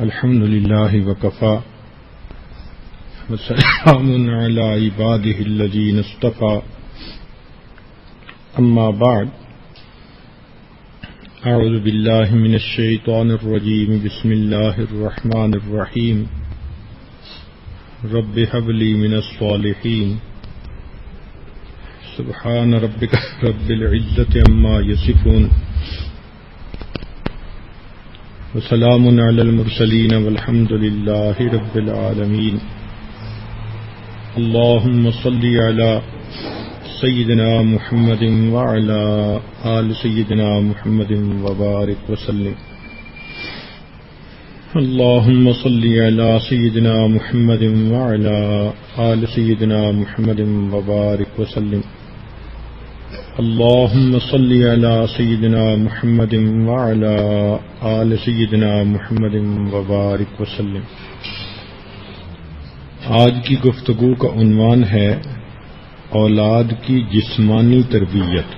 الحمد لله وكفى وسلام على عباده الذين اصطفى أما بعد أعوذ بالله من الشيطان الرجيم بسم الله الرحمن الرحيم رب هب لي من الصالحين سبحان ربك رب العزة عما يصفون وسلام على المرسلين والحمد لله رب العالمين اللهم صل على سيدنا محمد وعلى آل سيدنا محمد وبارك وسلم اللهم صل على سيدنا محمد وعلى آل سيدنا محمد وبارك وسلم اللهم صل على سيدنا محمد وعلى آل سيدنا محمد وبارك وسلم۔ آج کی گفتگو کا عنوان ہے اولاد کی جسمانی تربیت۔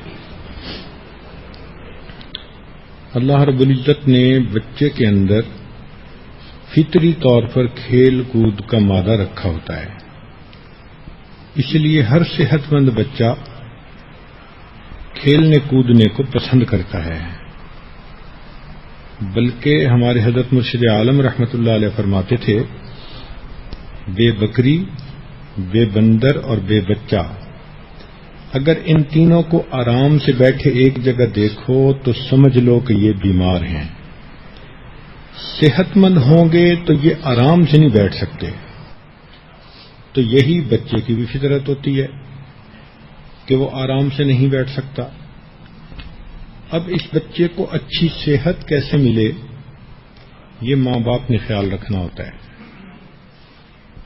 اللہ رب العزت نے بچے کے اندر فطری طور پر کھیل کود کا مادہ رکھا ہوتا ہے، اس لیے ہر صحت مند بچہ کھیلنے کودنے کو پسند کرتا ہے، بلکہ ہمارے حضرت مرشد عالم رحمۃ اللہ علیہ فرماتے تھے، بے بکری، بے بندر اور بے بچہ اگر ان تینوں کو آرام سے بیٹھے ایک جگہ دیکھو تو سمجھ لو کہ یہ بیمار ہیں۔ صحت مند ہوں گے تو یہ آرام سے نہیں بیٹھ سکتے۔ تو یہی بچے کی بھی فطرت ہوتی ہے کہ وہ آرام سے نہیں بیٹھ سکتا۔ اب اس بچے کو اچھی صحت کیسے ملے، یہ ماں باپ نے خیال رکھنا ہوتا ہے۔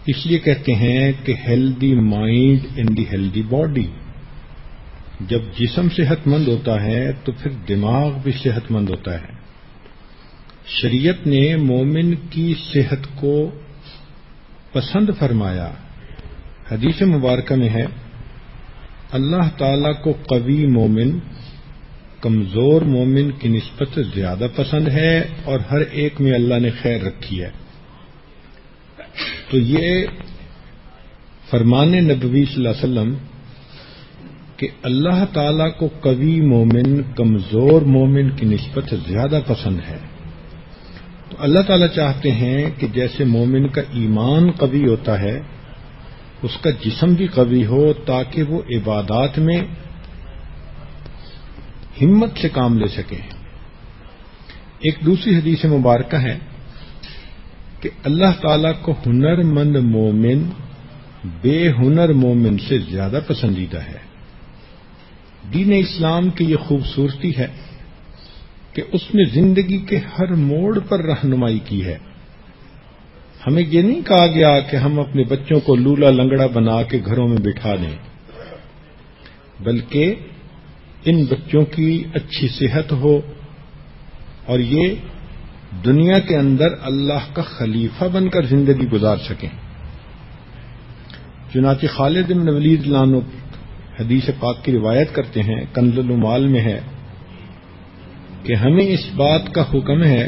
اس لیے کہتے ہیں کہ healthy mind in the healthy body. جب جسم صحت مند ہوتا ہے تو پھر دماغ بھی صحت مند ہوتا ہے۔ شریعت نے مومن کی صحت کو پسند فرمایا۔ حدیث مبارکہ میں ہے، اللہ تعالی کو قوی مومن کمزور مومن کی نسبت سے زیادہ پسند ہے اور ہر ایک میں اللہ نے خیر رکھی ہے۔ تو یہ فرمان نبوی صلی اللہ علیہ وسلم کہ اللہ تعالی کو قوی مومن کمزور مومن کی نسبت سے زیادہ پسند ہے، تو اللہ تعالی چاہتے ہیں کہ جیسے مومن کا ایمان قوی ہوتا ہے اس کا جسم بھی قوی ہو، تاکہ وہ عبادات میں ہمت سے کام لے سکے۔ ایک دوسری حدیث مبارکہ ہے کہ اللہ تعالیٰ کو ہنر مند مومن بے ہنر مومن سے زیادہ پسندیدہ ہے۔ دین اسلام کی یہ خوبصورتی ہے کہ اس نے زندگی کے ہر موڑ پر رہنمائی کی ہے۔ ہمیں یہ نہیں کہا گیا کہ ہم اپنے بچوں کو لولا لنگڑا بنا کے گھروں میں بٹھا دیں، بلکہ ان بچوں کی اچھی صحت ہو اور یہ دنیا کے اندر اللہ کا خلیفہ بن کر زندگی گزار سکیں۔ چنانچہ خالد بن ولید رضی اللہ عنہ حدیث پاک کی روایت کرتے ہیں، کنز الاموال میں ہے کہ ہمیں اس بات کا حکم ہے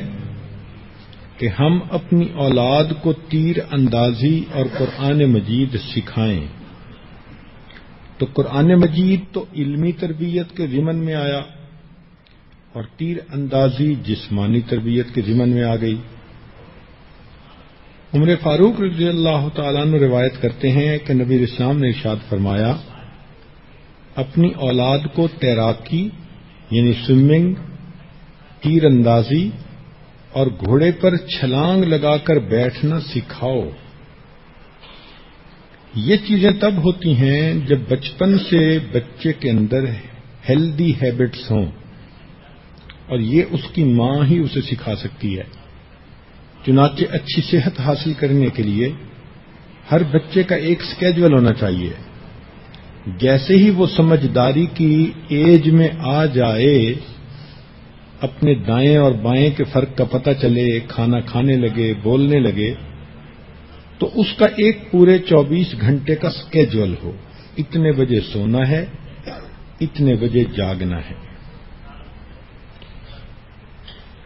کہ ہم اپنی اولاد کو تیر اندازی اور قرآن مجید سکھائیں۔ تو قرآن مجید تو علمی تربیت کے ضمن میں آیا اور تیر اندازی جسمانی تربیت کے ضمن میں آ گئی۔ عمر فاروق رضی اللہ تعالیٰ عنہ روایت کرتے ہیں کہ نبی اسلام نے ارشاد فرمایا، اپنی اولاد کو تیراکی یعنی سوئمنگ، تیر اندازی اور گھوڑے پر چھلانگ لگا کر بیٹھنا سکھاؤ۔ یہ چیزیں تب ہوتی ہیں جب بچپن سے بچے کے اندر ہیلدی ہیبٹس ہوں، اور یہ اس کی ماں ہی اسے سکھا سکتی ہے۔ چنانچہ اچھی صحت حاصل کرنے کے لیے ہر بچے کا ایک سکیجول ہونا چاہیے۔ جیسے ہی وہ سمجھداری کی ایج میں آ جائے، اپنے دائیں اور بائیں کے فرق کا پتہ چلے، کھانا کھانے لگے، بولنے لگے، تو اس کا ایک پورے 24 گھنٹے کا سکیجول ہو۔ اتنے بجے سونا ہے، اتنے بجے جاگنا ہے،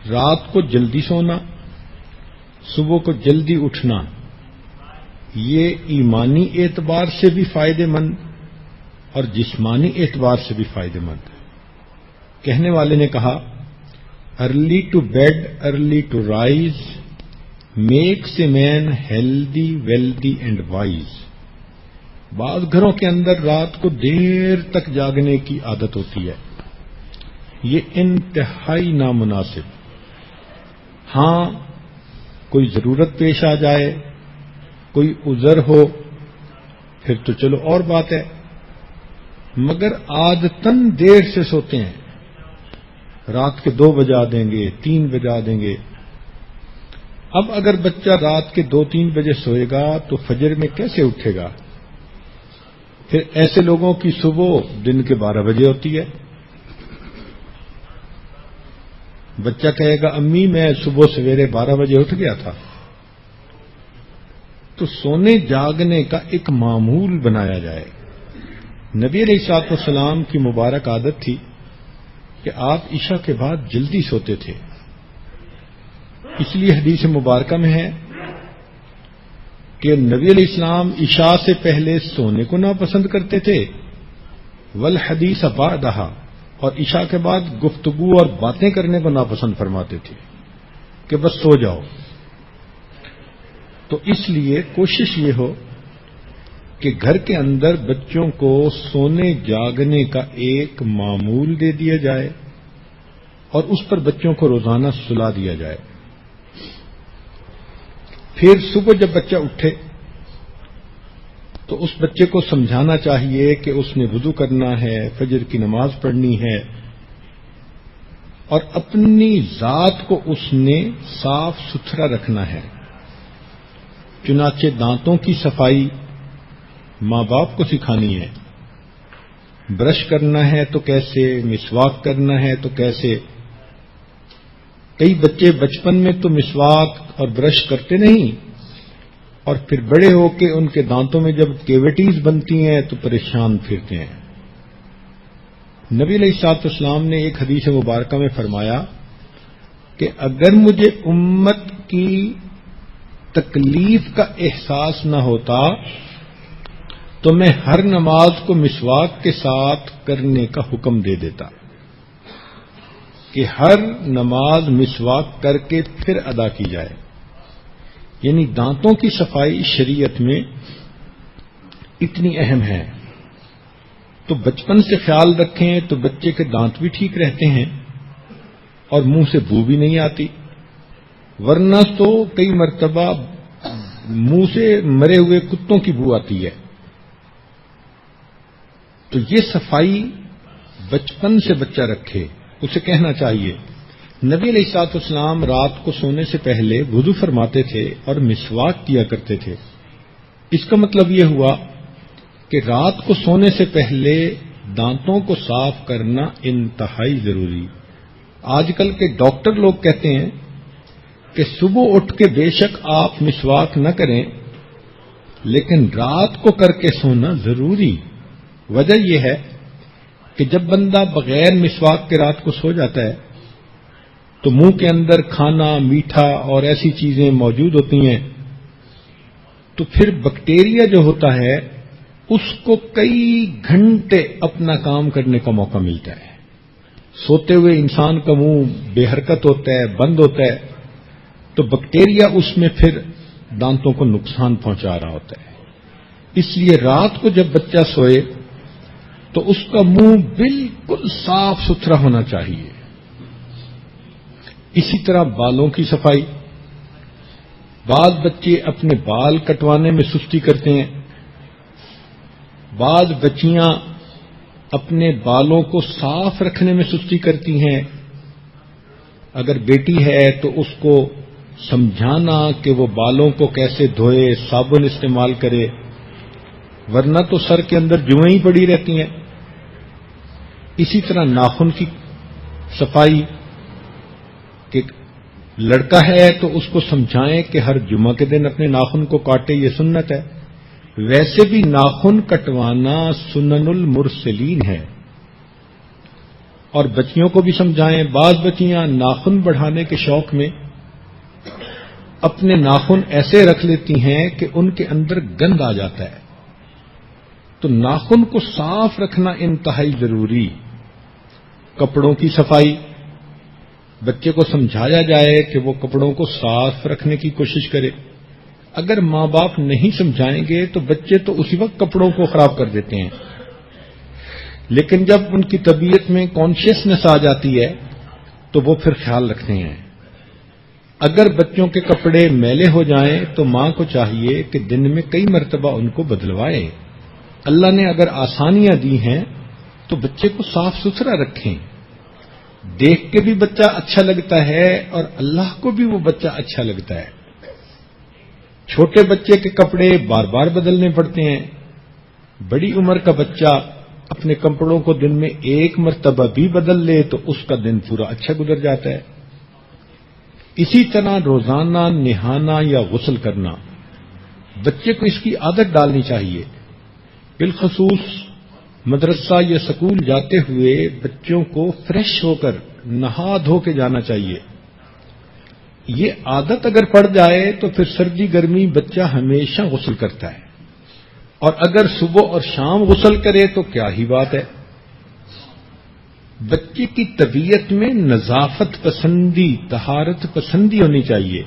رات کو جلدی سونا، صبح کو جلدی اٹھنا یہ ایمانی اعتبار سے بھی فائدہ مند اور جسمانی اعتبار سے بھی فائدہ مند ہے۔ کہنے والے نے کہا early to bed early to rise makes a man healthy wealthy and wise. بعض گھروں کے اندر رات کو دیر تک جاگنے کی عادت ہوتی ہے، یہ انتہائی نامناسب۔ ہاں کوئی ضرورت پیش آ جائے، کوئی عذر ہو، پھر تو چلو اور بات ہے، مگر عادتاً دیر سے سوتے ہیں، رات کے 2 بجا دیں گے، 3 بجا دیں گے۔ اب اگر بچہ رات کے 2-3 بجے سوئے گا تو فجر میں کیسے اٹھے گا؟ پھر ایسے لوگوں کی صبح دن کے 12 بجے ہوتی ہے۔ بچہ کہے گا امی میں صبح سویرے 12 بجے اٹھ گیا تھا۔ تو سونے جاگنے کا ایک معمول بنایا جائے۔ نبی علیہ الصلوۃ والسلام کی مبارک عادت تھی کہ آپ عشاء کے بعد جلدی سوتے تھے، اس لیے حدیث مبارکہ میں ہے کہ نبی علیہ السلام عشاء سے پہلے سونے کو ناپسند کرتے تھے، والحدیث بعدہا، اور عشاء کے بعد گفتگو اور باتیں کرنے کو ناپسند فرماتے تھے کہ بس سو جاؤ۔ تو اس لیے کوشش یہ ہو کہ گھر کے اندر بچوں کو سونے جاگنے کا ایک معمول دے دیا جائے اور اس پر بچوں کو روزانہ سلا دیا جائے۔ پھر صبح جب بچہ اٹھے تو اس بچے کو سمجھانا چاہیے کہ اس نے وضو کرنا ہے، فجر کی نماز پڑھنی ہے، اور اپنی ذات کو اس نے صاف ستھرا رکھنا ہے۔ چنانچہ دانتوں کی صفائی ماں باپ کو سکھانی ہے، برش کرنا ہے تو کیسے، مسواک کرنا ہے تو کیسے۔ کئی بچے بچپن میں تو مسواک اور برش کرتے نہیں، اور پھر بڑے ہو کے ان کے دانتوں میں جب کیویٹیز بنتی ہیں تو پریشان پھرتے ہیں۔ نبی علیہ الصلوۃ والسلام نے ایک حدیث مبارکہ میں فرمایا کہ اگر مجھے امت کی تکلیف کا احساس نہ ہوتا تو میں ہر نماز کو مسواک کے ساتھ کرنے کا حکم دے دیتا، کہ ہر نماز مسواک کر کے پھر ادا کی جائے۔ یعنی دانتوں کی صفائی شریعت میں اتنی اہم ہے، تو بچپن سے خیال رکھیں تو بچے کے دانت بھی ٹھیک رہتے ہیں اور منہ سے بو بھی نہیں آتی، ورنہ تو کئی مرتبہ منہ سے مرے ہوئے کتوں کی بو آتی ہے۔ تو یہ صفائی بچپن سے بچہ رکھے، اسے کہنا چاہیے۔ نبی علیہ الصلوۃ والسلام رات کو سونے سے پہلے وضو فرماتے تھے اور مسواک کیا کرتے تھے۔ اس کا مطلب یہ ہوا کہ رات کو سونے سے پہلے دانتوں کو صاف کرنا انتہائی ضروری۔ آج کل کے ڈاکٹر لوگ کہتے ہیں کہ صبح اٹھ کے بے شک آپ مسواک نہ کریں، لیکن رات کو کر کے سونا ضروری۔ وجہ یہ ہے کہ جب بندہ بغیر مسواک کے رات کو سو جاتا ہے تو منہ کے اندر کھانا، میٹھا اور ایسی چیزیں موجود ہوتی ہیں، تو پھر بیکٹیریا جو ہوتا ہے اس کو کئی گھنٹے اپنا کام کرنے کا موقع ملتا ہے۔ سوتے ہوئے انسان کا منہ بے حرکت ہوتا ہے، بند ہوتا ہے، تو بیکٹیریا اس میں پھر دانتوں کو نقصان پہنچا رہا ہوتا ہے۔ اس لیے رات کو جب بچہ سوئے تو اس کا منہ بالکل صاف ستھرا ہونا چاہیے۔ اسی طرح بالوں کی صفائی۔ بعض بچے اپنے بال کٹوانے میں سستی کرتے ہیں، بعض بچیاں اپنے بالوں کو صاف رکھنے میں سستی کرتی ہیں۔ اگر بیٹی ہے تو اس کو سمجھانا کہ وہ بالوں کو کیسے دھوئے، صابن استعمال کرے، ورنہ تو سر کے اندر جوئیں ہی پڑی رہتی ہیں۔ اسی طرح ناخن کی صفائی، کہ لڑکا ہے تو اس کو سمجھائیں کہ ہر جمعہ کے دن اپنے ناخن کو کاٹے، یہ سنت ہے۔ ویسے بھی ناخن کٹوانا سنن المرسلین ہے۔ اور بچیوں کو بھی سمجھائیں، بعض بچیاں ناخن بڑھانے کے شوق میں اپنے ناخن ایسے رکھ لیتی ہیں کہ ان کے اندر گند آ جاتا ہے. تو ناخن کو صاف رکھنا انتہائی ضروری. کپڑوں کی صفائی، بچے کو سمجھایا جائے کہ وہ کپڑوں کو صاف رکھنے کی کوشش کرے. اگر ماں باپ نہیں سمجھائیں گے تو بچے تو اسی وقت کپڑوں کو خراب کر دیتے ہیں، لیکن جب ان کی طبیعت میں کانشیسنس آ جاتی ہے تو وہ پھر خیال رکھتے ہیں. اگر بچوں کے کپڑے میلے ہو جائیں تو ماں کو چاہیے کہ دن میں کئی مرتبہ ان کو بدلوائے. اللہ نے اگر آسانیاں دی ہیں تو بچے کو صاف ستھرا رکھیں. دیکھ کے بھی بچہ اچھا لگتا ہے اور اللہ کو بھی وہ بچہ اچھا لگتا ہے. چھوٹے بچے کے کپڑے بار بار بدلنے پڑتے ہیں. بڑی عمر کا بچہ اپنے کپڑوں کو دن میں ایک مرتبہ بھی بدل لے تو اس کا دن پورا اچھا گزر جاتا ہے. اسی طرح روزانہ نہانا یا غسل کرنا، بچے کو اس کی عادت ڈالنی چاہیے. بالخصوص مدرسہ یا سکول جاتے ہوئے بچوں کو فریش ہو کر نہا دھو کے جانا چاہیے. یہ عادت اگر پڑ جائے تو پھر سردی گرمی بچہ ہمیشہ غسل کرتا ہے، اور اگر صبح اور شام غسل کرے تو کیا ہی بات ہے. بچے کی طبیعت میں نظافت پسندی، طہارت پسندی ہونی چاہیے.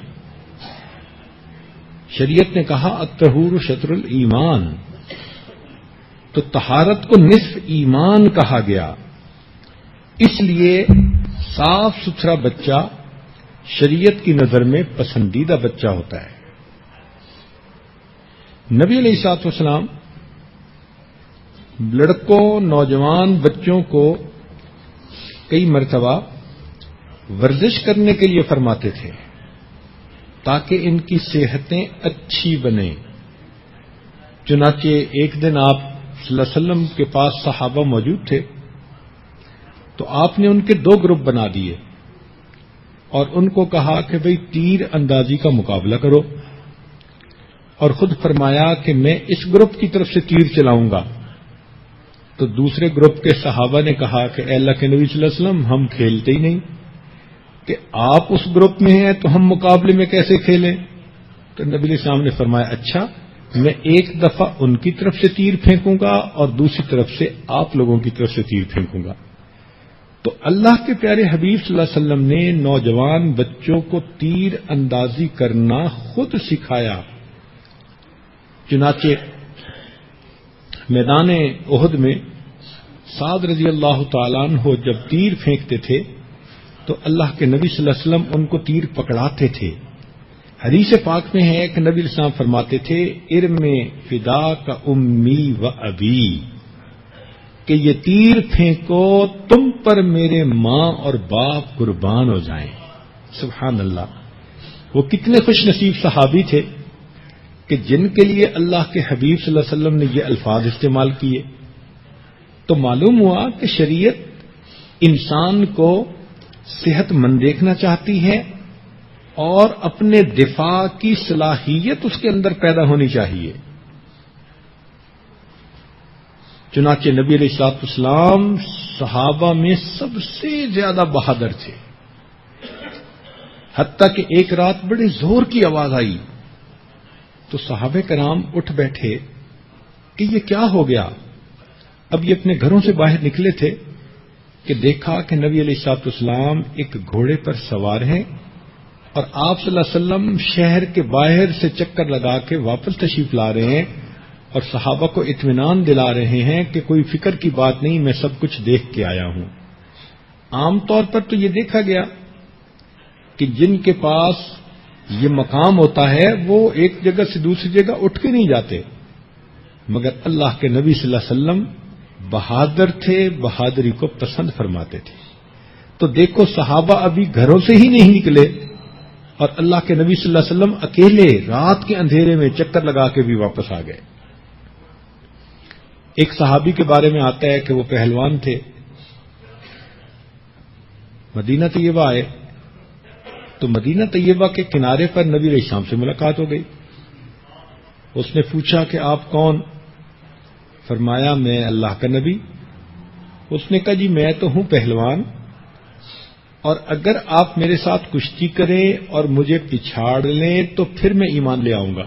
شریعت نے کہا الطہور شطر الایمان، تو طہارت کو نصف ایمان کہا گیا. اس لیے صاف ستھرا بچہ شریعت کی نظر میں پسندیدہ بچہ ہوتا ہے. نبی علیہ الصلوۃ والسلام لڑکوں، نوجوان بچوں کو کئی مرتبہ ورزش کرنے کے لیے فرماتے تھے تاکہ ان کی صحتیں اچھی بنیں. چنانچہ ایک دن آپ صلی اللہ علیہ وسلم کے پاس صحابہ موجود تھے تو آپ نے ان کے 2 گروپ بنا دیے اور ان کو کہا کہ بھئی تیر اندازی کا مقابلہ کرو، اور خود فرمایا کہ میں اس گروپ کی طرف سے تیر چلاؤں گا. تو دوسرے گروپ کے صحابہ نے کہا کہ اے اللہ کے نبی صلی اللہ علیہ وسلم، ہم کھیلتے ہی نہیں، کہ آپ اس گروپ میں ہیں تو ہم مقابلے میں کیسے کھیلیں؟ تو نبی علیہ السلام نے فرمایا اچھا، میں ایک دفعہ ان کی طرف سے تیر پھینکوں گا اور دوسری طرف سے آپ لوگوں کی طرف سے تیر پھینکوں گا. تو اللہ کے پیارے حبیب صلی اللہ علیہ وسلم نے نوجوان بچوں کو تیر اندازی کرنا خود سکھایا. چنانچہ میدان احد میں سعد رضی اللہ تعالیٰ عنہ جب تیر پھینکتے تھے تو اللہ کے نبی صلی اللہ علیہ وسلم ان کو تیر پکڑاتے تھے. حدیث پاک میں ہے کہ نبی علیہ السلام فرماتے تھے ارم فدا کا امی و ابی، کہ یہ تیر پھینکو تم پر میرے ماں اور باپ قربان ہو جائیں. سبحان اللہ. وہ کتنے خوش نصیب صحابی تھے کہ جن کے لیے اللہ کے حبیب صلی اللہ علیہ وسلم نے یہ الفاظ استعمال کیے. تو معلوم ہوا کہ شریعت انسان کو صحت مند دیکھنا چاہتی ہے اور اپنے دفاع کی صلاحیت اس کے اندر پیدا ہونی چاہیے. چنانچہ نبی علیہ الصلوۃ والسلام صحابہ میں سب سے زیادہ بہادر تھے، حتیٰ کہ ایک رات بڑے زور کی آواز آئی تو صحابہ کرام اٹھ بیٹھے کہ یہ کیا ہو گیا. اب یہ اپنے گھروں سے باہر نکلے تھے کہ دیکھا کہ نبی علیہ الصلوۃ والسلام ایک گھوڑے پر سوار ہیں اور آپ صلی اللہ علیہ وسلم شہر کے باہر سے چکر لگا کے واپس تشریف لا رہے ہیں اور صحابہ کو اطمینان دلا رہے ہیں کہ کوئی فکر کی بات نہیں، میں سب کچھ دیکھ کے آیا ہوں. عام طور پر تو یہ دیکھا گیا کہ جن کے پاس یہ مقام ہوتا ہے وہ ایک جگہ سے دوسری جگہ اٹھ کے نہیں جاتے، مگر اللہ کے نبی صلی اللہ علیہ وسلم بہادر تھے، بہادری کو پسند فرماتے تھے. تو دیکھو صحابہ ابھی گھروں سے ہی نہیں نکلے اور اللہ کے نبی صلی اللہ علیہ وسلم اکیلے رات کے اندھیرے میں چکر لگا کے بھی واپس آ گئے. ایک صحابی کے بارے میں آتا ہے کہ وہ پہلوان تھے، مدینہ طیبہ آئے تو مدینہ طیبہ کے کنارے پر نبی علیہ السلام سے ملاقات ہو گئی. اس نے پوچھا کہ آپ کون؟ فرمایا میں اللہ کا نبی. اس نے کہا جی میں تو ہوں پہلوان، اور اگر آپ میرے ساتھ کشتی کریں اور مجھے پچھاڑ لیں تو پھر میں ایمان لے آؤں گا۔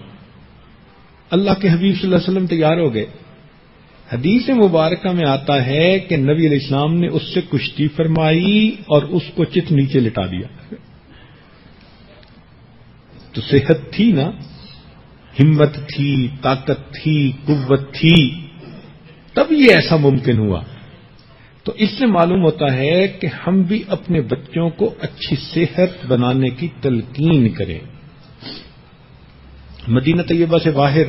اللہ کے حبیب صلی اللہ علیہ وسلم تیار ہو گئے۔ حدیث مبارکہ میں آتا ہے کہ نبی علیہ السلام نے اس سے کشتی فرمائی اور اس کو چت نیچے لٹا دیا۔ تو صحت تھی نا، ہمت تھی، طاقت تھی، قوت تھی، تب یہ ایسا ممکن ہوا۔ تو اس سے معلوم ہوتا ہے کہ ہم بھی اپنے بچوں کو اچھی صحت بنانے کی تلقین کریں۔ مدینہ طیبہ سے باہر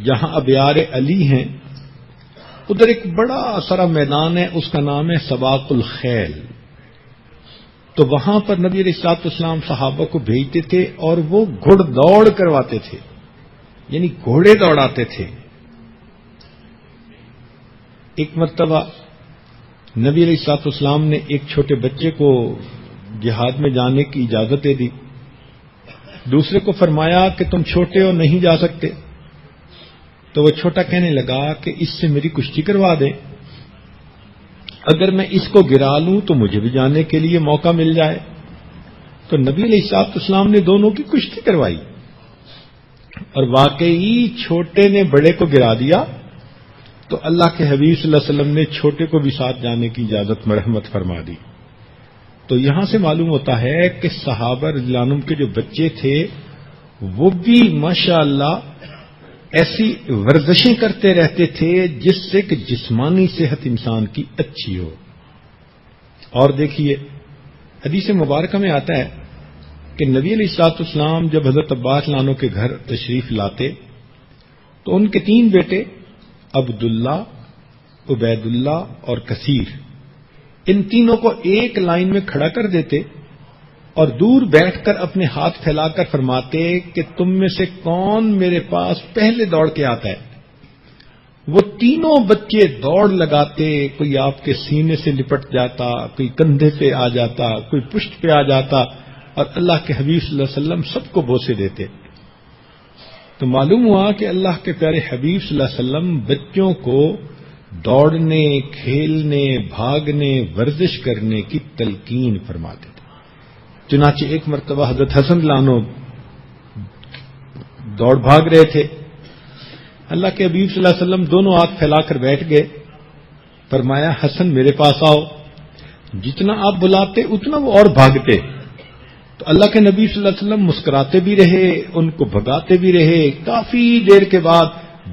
جہاں ابیار علی ہیں، ادھر ایک بڑا سارا میدان ہے، اس کا نام ہے سباق الخیل۔ تو وہاں پر نبی علیہ الصلوۃ والسلام صحابہ کو بھیجتے تھے اور وہ گھڑ دوڑ کرواتے تھے، یعنی گھوڑے دوڑاتے تھے۔ ایک مرتبہ نبی علیہ الصلوۃ والسلام نے ایک چھوٹے بچے کو جہاد میں جانے کی اجازت دے دی، دوسرے کو فرمایا کہ تم چھوٹے ہو نہیں جا سکتے، تو وہ چھوٹا کہنے لگا کہ اس سے میری کشتی کروا دیں، اگر میں اس کو گرا لوں تو مجھے بھی جانے کے لیے موقع مل جائے۔ تو نبی علیہ الصلوۃ والسلام نے دونوں کی کشتی کروائی، اور واقعی چھوٹے نے بڑے کو گرا دیا، تو اللہ کے حبیب صلی اللہ علیہ وسلم نے چھوٹے کو بھی ساتھ جانے کی اجازت مرحمت فرما دی۔ تو یہاں سے معلوم ہوتا ہے کہ صحابہ رضی اللہ عنہم کے جو بچے تھے وہ بھی ماشاءاللہ ایسی ورزشیں کرتے رہتے تھے جس سے کہ جسمانی صحت انسان کی اچھی ہو۔ اور دیکھیے حدیث مبارکہ میں آتا ہے کہ نبی علیہ الصلوۃ والسلام جب حضرت عباس رضی اللہ عنہ کے گھر تشریف لاتے تو ان کے 3 بیٹے عبداللہ، عبید اللہ اور کثیر، ان تینوں کو ایک لائن میں کھڑا کر دیتے اور دور بیٹھ کر اپنے ہاتھ پھیلا کر فرماتے کہ تم میں سے کون میرے پاس پہلے دوڑ کے آتا ہے۔ وہ تینوں بچے دوڑ لگاتے، کوئی آپ کے سینے سے لپٹ جاتا، کوئی کندھے پہ آ جاتا، کوئی پشت پہ آ جاتا، اور اللہ کے حبیب صلی اللہ علیہ وسلم سب کو بوسے دیتے۔ تو معلوم ہوا کہ اللہ کے پیارے حبیب صلی اللہ علیہ وسلم بچوں کو دوڑنے، کھیلنے، بھاگنے، ورزش کرنے کی تلقین فرماتے تھے۔ چنانچہ ایک مرتبہ حضرت حسن رضی اللہ عنہ دوڑ بھاگ رہے تھے، اللہ کے حبیب صلی اللہ علیہ وسلم دونوں ہاتھ پھیلا کر بیٹھ گئے، فرمایا حسن میرے پاس آؤ، جتنا آپ بلاتے اتنا وہ اور بھاگتے۔ تو اللہ کے نبی صلی اللہ علیہ وسلم مسکراتے بھی رہے، ان کو بھگاتے بھی رہے، کافی دیر کے بعد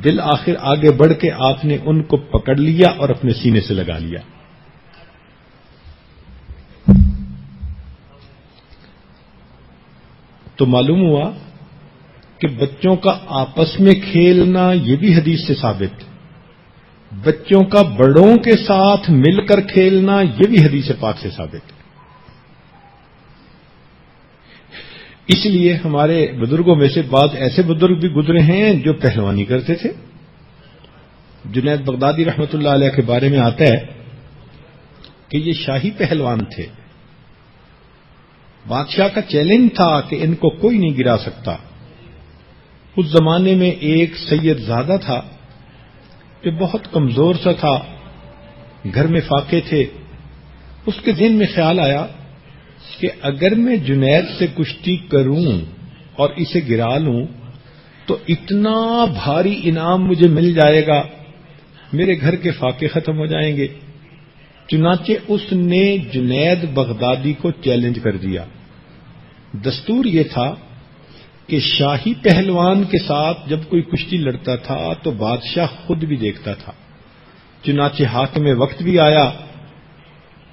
بالآخر آگے بڑھ کے آپ نے ان کو پکڑ لیا اور اپنے سینے سے لگا لیا۔ تو معلوم ہوا کہ بچوں کا آپس میں کھیلنا یہ بھی حدیث سے ثابت، بچوں کا بڑوں کے ساتھ مل کر کھیلنا یہ بھی حدیث پاک سے ثابت۔ اس لیے ہمارے بزرگوں میں سے بعض ایسے بزرگ بھی گزرے ہیں جو پہلوانی کرتے تھے۔ جنید بغدادی رحمۃ اللہ علیہ کے بارے میں آتا ہے کہ یہ شاہی پہلوان تھے، بادشاہ کا چیلنج تھا کہ ان کو کوئی نہیں گرا سکتا۔ اس زمانے میں ایک سید زادہ تھا جو بہت کمزور سا تھا، گھر میں فاقے تھے۔ اس کے ذہن میں خیال آیا کہ اگر میں جنید سے کشتی کروں اور اسے گرا لوں تو اتنا بھاری انعام مجھے مل جائے گا، میرے گھر کے فاقے ختم ہو جائیں گے۔ چنانچہ اس نے جنید بغدادی کو چیلنج کر دیا۔ دستور یہ تھا کہ شاہی پہلوان کے ساتھ جب کوئی کشتی لڑتا تھا تو بادشاہ خود بھی دیکھتا تھا۔ چنانچہ حاکم وقت بھی آیا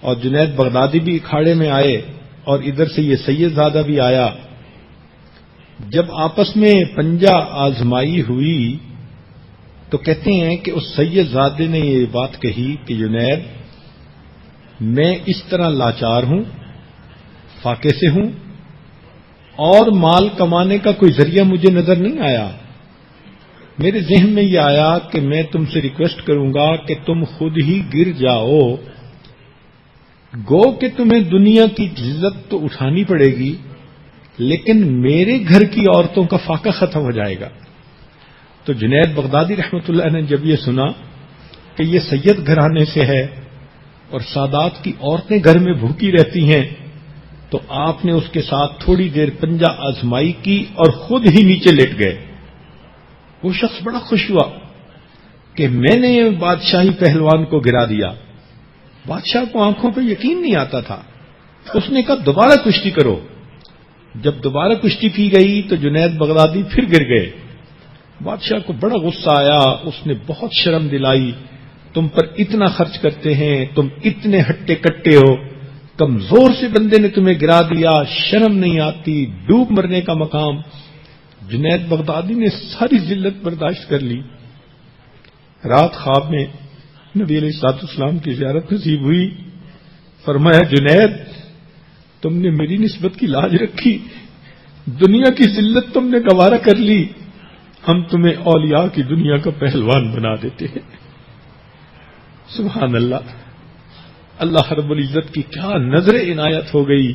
اور جنید بغدادی بھی اکھاڑے میں آئے اور ادھر سے یہ سید زادہ بھی آیا۔ جب آپس میں پنجہ آزمائی ہوئی تو کہتے ہیں کہ اس سید زادے نے یہ بات کہی کہ جنید میں اس طرح لاچار ہوں، فاقے سے ہوں، اور مال کمانے کا کوئی ذریعہ مجھے نظر نہیں آیا۔ میرے ذہن میں یہ آیا کہ میں تم سے ریکویسٹ کروں گا کہ تم خود ہی گر جاؤ، گو کہ تمہیں دنیا کی عزت تو اٹھانی پڑے گی لیکن میرے گھر کی عورتوں کا فاقہ ختم ہو جائے گا۔ تو جنید بغدادی رحمۃ اللہ نے جب یہ سنا کہ یہ سید گھرانے سے ہے اور سادات کی عورتیں گھر میں بھوکی رہتی ہیں، تو آپ نے اس کے ساتھ تھوڑی دیر پنجہ آزمائی کی اور خود ہی نیچے لیٹ گئے۔ وہ شخص بڑا خوش ہوا کہ میں نے بادشاہی پہلوان کو گرا دیا۔ بادشاہ کو آنکھوں پہ یقین نہیں آتا تھا۔ اس نے کہا دوبارہ کشتی کرو۔ جب دوبارہ کشتی کی گئی تو جنید بغدادی پھر گر گئے۔ بادشاہ کو بڑا غصہ آیا، اس نے بہت شرم دلائی، تم پر اتنا خرچ کرتے ہیں، تم اتنے ہٹے کٹے ہو، کمزور سے بندے نے تمہیں گرا دیا، شرم نہیں آتی، ڈوب مرنے کا مقام۔ جنید بغدادی نے ساری ذلت برداشت کر لی۔ رات خواب میں نبی علیہ الصلوۃ والسلام کی زیارت نصیب ہوئی۔ فرمایا جنید تم نے میری نسبت کی لاج رکھی، دنیا کی ذلت تم نے گوارا کر لی، ہم تمہیں اولیاء کی دنیا کا پہلوان بنا دیتے ہیں۔ سبحان اللہ، اللہ رب العزت کی کیا نظر عنایت ہو گئی۔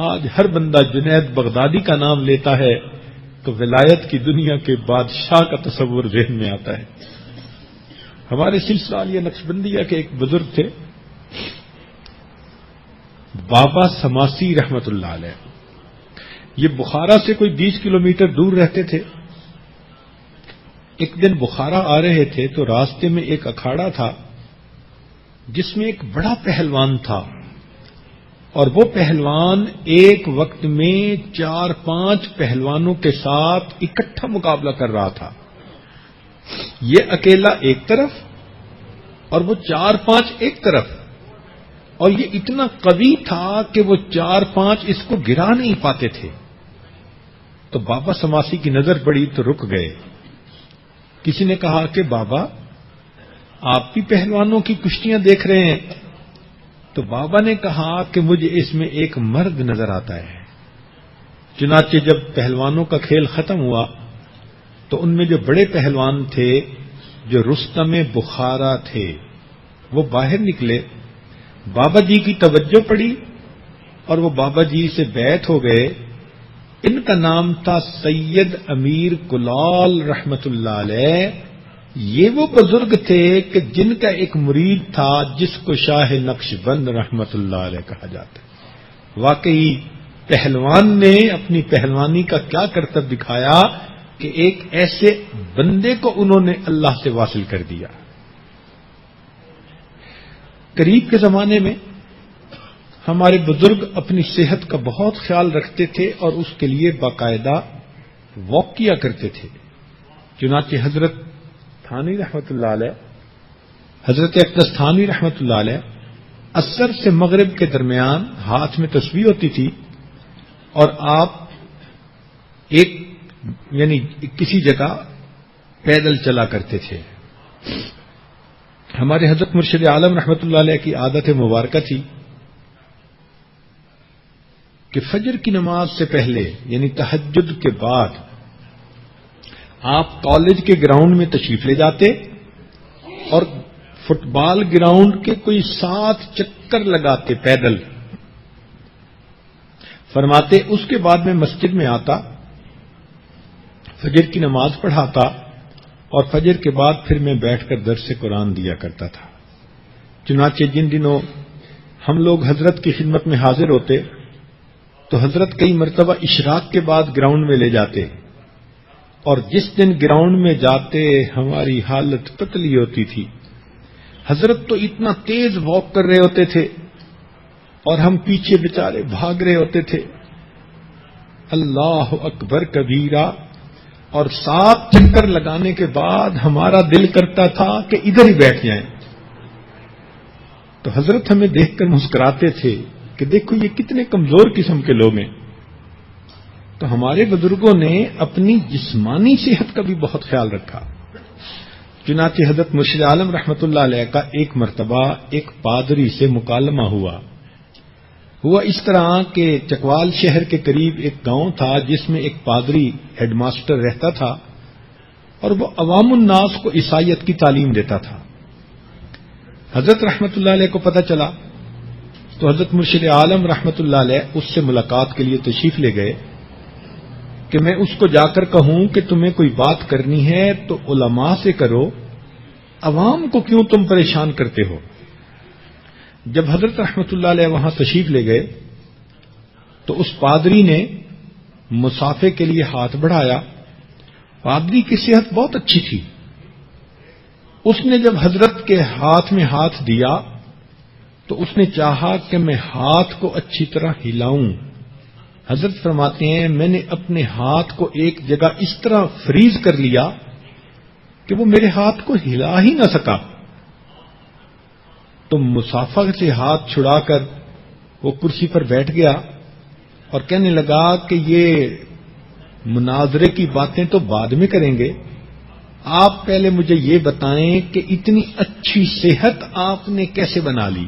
آج ہر بندہ جنید بغدادی کا نام لیتا ہے تو ولایت کی دنیا کے بادشاہ کا تصور ذہن میں آتا ہے۔ ہمارے سلسلہ عالیہ نقشبندیہ کے ایک بزرگ تھے بابا سماسی رحمت اللہ علیہ۔ یہ بخارا سے کوئی 20 کلومیٹر دور رہتے تھے۔ ایک دن بخارا آ رہے تھے تو راستے میں ایک اکھاڑا تھا جس میں ایک بڑا پہلوان تھا، اور وہ پہلوان ایک وقت میں 4-5 پہلوانوں کے ساتھ اکٹھا مقابلہ کر رہا تھا۔ یہ اکیلا ایک طرف اور وہ 4-5 ایک طرف، اور یہ اتنا قوی تھا کہ وہ 4-5 اس کو گرا نہیں پاتے تھے۔ تو بابا سماسی کی نظر پڑی تو رک گئے۔ کسی نے کہا کہ بابا آپ بھی پہلوانوں کی کشتیاں دیکھ رہے ہیں؟ تو بابا نے کہا کہ مجھے اس میں ایک مرد نظر آتا ہے۔ چنانچہ جب پہلوانوں کا کھیل ختم ہوا تو ان میں جو بڑے پہلوان تھے، جو رستم بخارا تھے، وہ باہر نکلے، بابا جی کی توجہ پڑی اور وہ بابا جی سے بیعت ہو گئے۔ ان کا نام تھا سید امیر کلال رحمت اللہ علیہ۔ یہ وہ بزرگ تھے کہ جن کا ایک مرید تھا جس کو شاہ نقش بند رحمت اللہ علیہ کہا جاتا ہے۔ واقعی پہلوان نے اپنی پہلوانی کا کیا کرتب دکھایا کہ ایک ایسے بندے کو انہوں نے اللہ سے واصل کر دیا۔ قریب کے زمانے میں ہمارے بزرگ اپنی صحت کا بہت خیال رکھتے تھے اور اس کے لیے باقاعدہ واک کیا کرتے تھے۔ چنانچہ حضرت تھانوی رحمت اللہ علیہ، حضرت اقدس تھانوی رحمت اللہ علیہ عصر سے مغرب کے درمیان ہاتھ میں تسبیح ہوتی تھی اور آپ کسی جگہ پیدل چلا کرتے تھے۔ ہمارے حضرت مرشد عالم رحمت اللہ علیہ کی عادت مبارکہ تھی کہ فجر کی نماز سے پہلے یعنی تہجد کے بعد آپ کالج کے گراؤنڈ میں تشریف لے جاتے اور فٹ بال گراؤنڈ کے کوئی 7 چکر لگاتے پیدل۔ فرماتے اس کے بعد میں مسجد میں آتا، فجر کی نماز پڑھاتا اور فجر کے بعد پھر میں بیٹھ کر درس قرآن دیا کرتا تھا۔ چنانچہ جن دنوں ہم لوگ حضرت کی خدمت میں حاضر ہوتے تو حضرت کئی مرتبہ اشراق کے بعد گراؤنڈ میں لے جاتے، اور جس دن گراؤنڈ میں جاتے ہماری حالت پتلی ہوتی تھی۔ حضرت تو اتنا تیز واک کر رہے ہوتے تھے اور ہم پیچھے بیچارے بھاگ رہے ہوتے تھے۔ اللہ اکبر کبیرہ، اور 7 چکر لگانے کے بعد ہمارا دل کرتا تھا کہ ادھر ہی بیٹھ جائیں۔ تو حضرت ہمیں دیکھ کر مسکراتے تھے کہ دیکھو یہ کتنے کمزور قسم کے لوگ ہیں۔ تو ہمارے بزرگوں نے اپنی جسمانی صحت کا بھی بہت خیال رکھا۔ چنانچہ حضرت مرشد عالم رحمت اللہ علیہ کا ایک مرتبہ ایک پادری سے مکالمہ ہوا اس طرح کہ چکوال شہر کے قریب ایک گاؤں تھا جس میں ایک پادری ہیڈ ماسٹر رہتا تھا اور وہ عوام الناس کو عیسائیت کی تعلیم دیتا تھا۔ حضرت رحمت اللہ علیہ کو پتہ چلا تو حضرت مرشد عالم رحمت اللہ علیہ اس سے ملاقات کے لیے تشریف لے گئے کہ میں اس کو جا کر کہوں کہ تمہیں کوئی بات کرنی ہے تو علماء سے کرو، عوام کو کیوں تم پریشان کرتے ہو۔ جب حضرت رحمت اللہ علیہ وہاں تشریف لے گئے تو اس پادری نے مسافے کے لیے ہاتھ بڑھایا. پادری کی صحت بہت اچھی تھی. اس نے جب حضرت کے ہاتھ میں ہاتھ دیا تو اس نے چاہا کہ میں ہاتھ کو اچھی طرح ہلاؤں. حضرت فرماتے ہیں میں نے اپنے ہاتھ کو ایک جگہ اس طرح فریز کر لیا کہ وہ میرے ہاتھ کو ہلا ہی نہ سکا. تو مسافہ سے ہاتھ چھڑا کر وہ کرسی پر بیٹھ گیا اور کہنے لگا کہ یہ مناظرے کی باتیں تو بعد میں کریں گے، آپ پہلے مجھے یہ بتائیں کہ اتنی اچھی صحت آپ نے کیسے بنا لی؟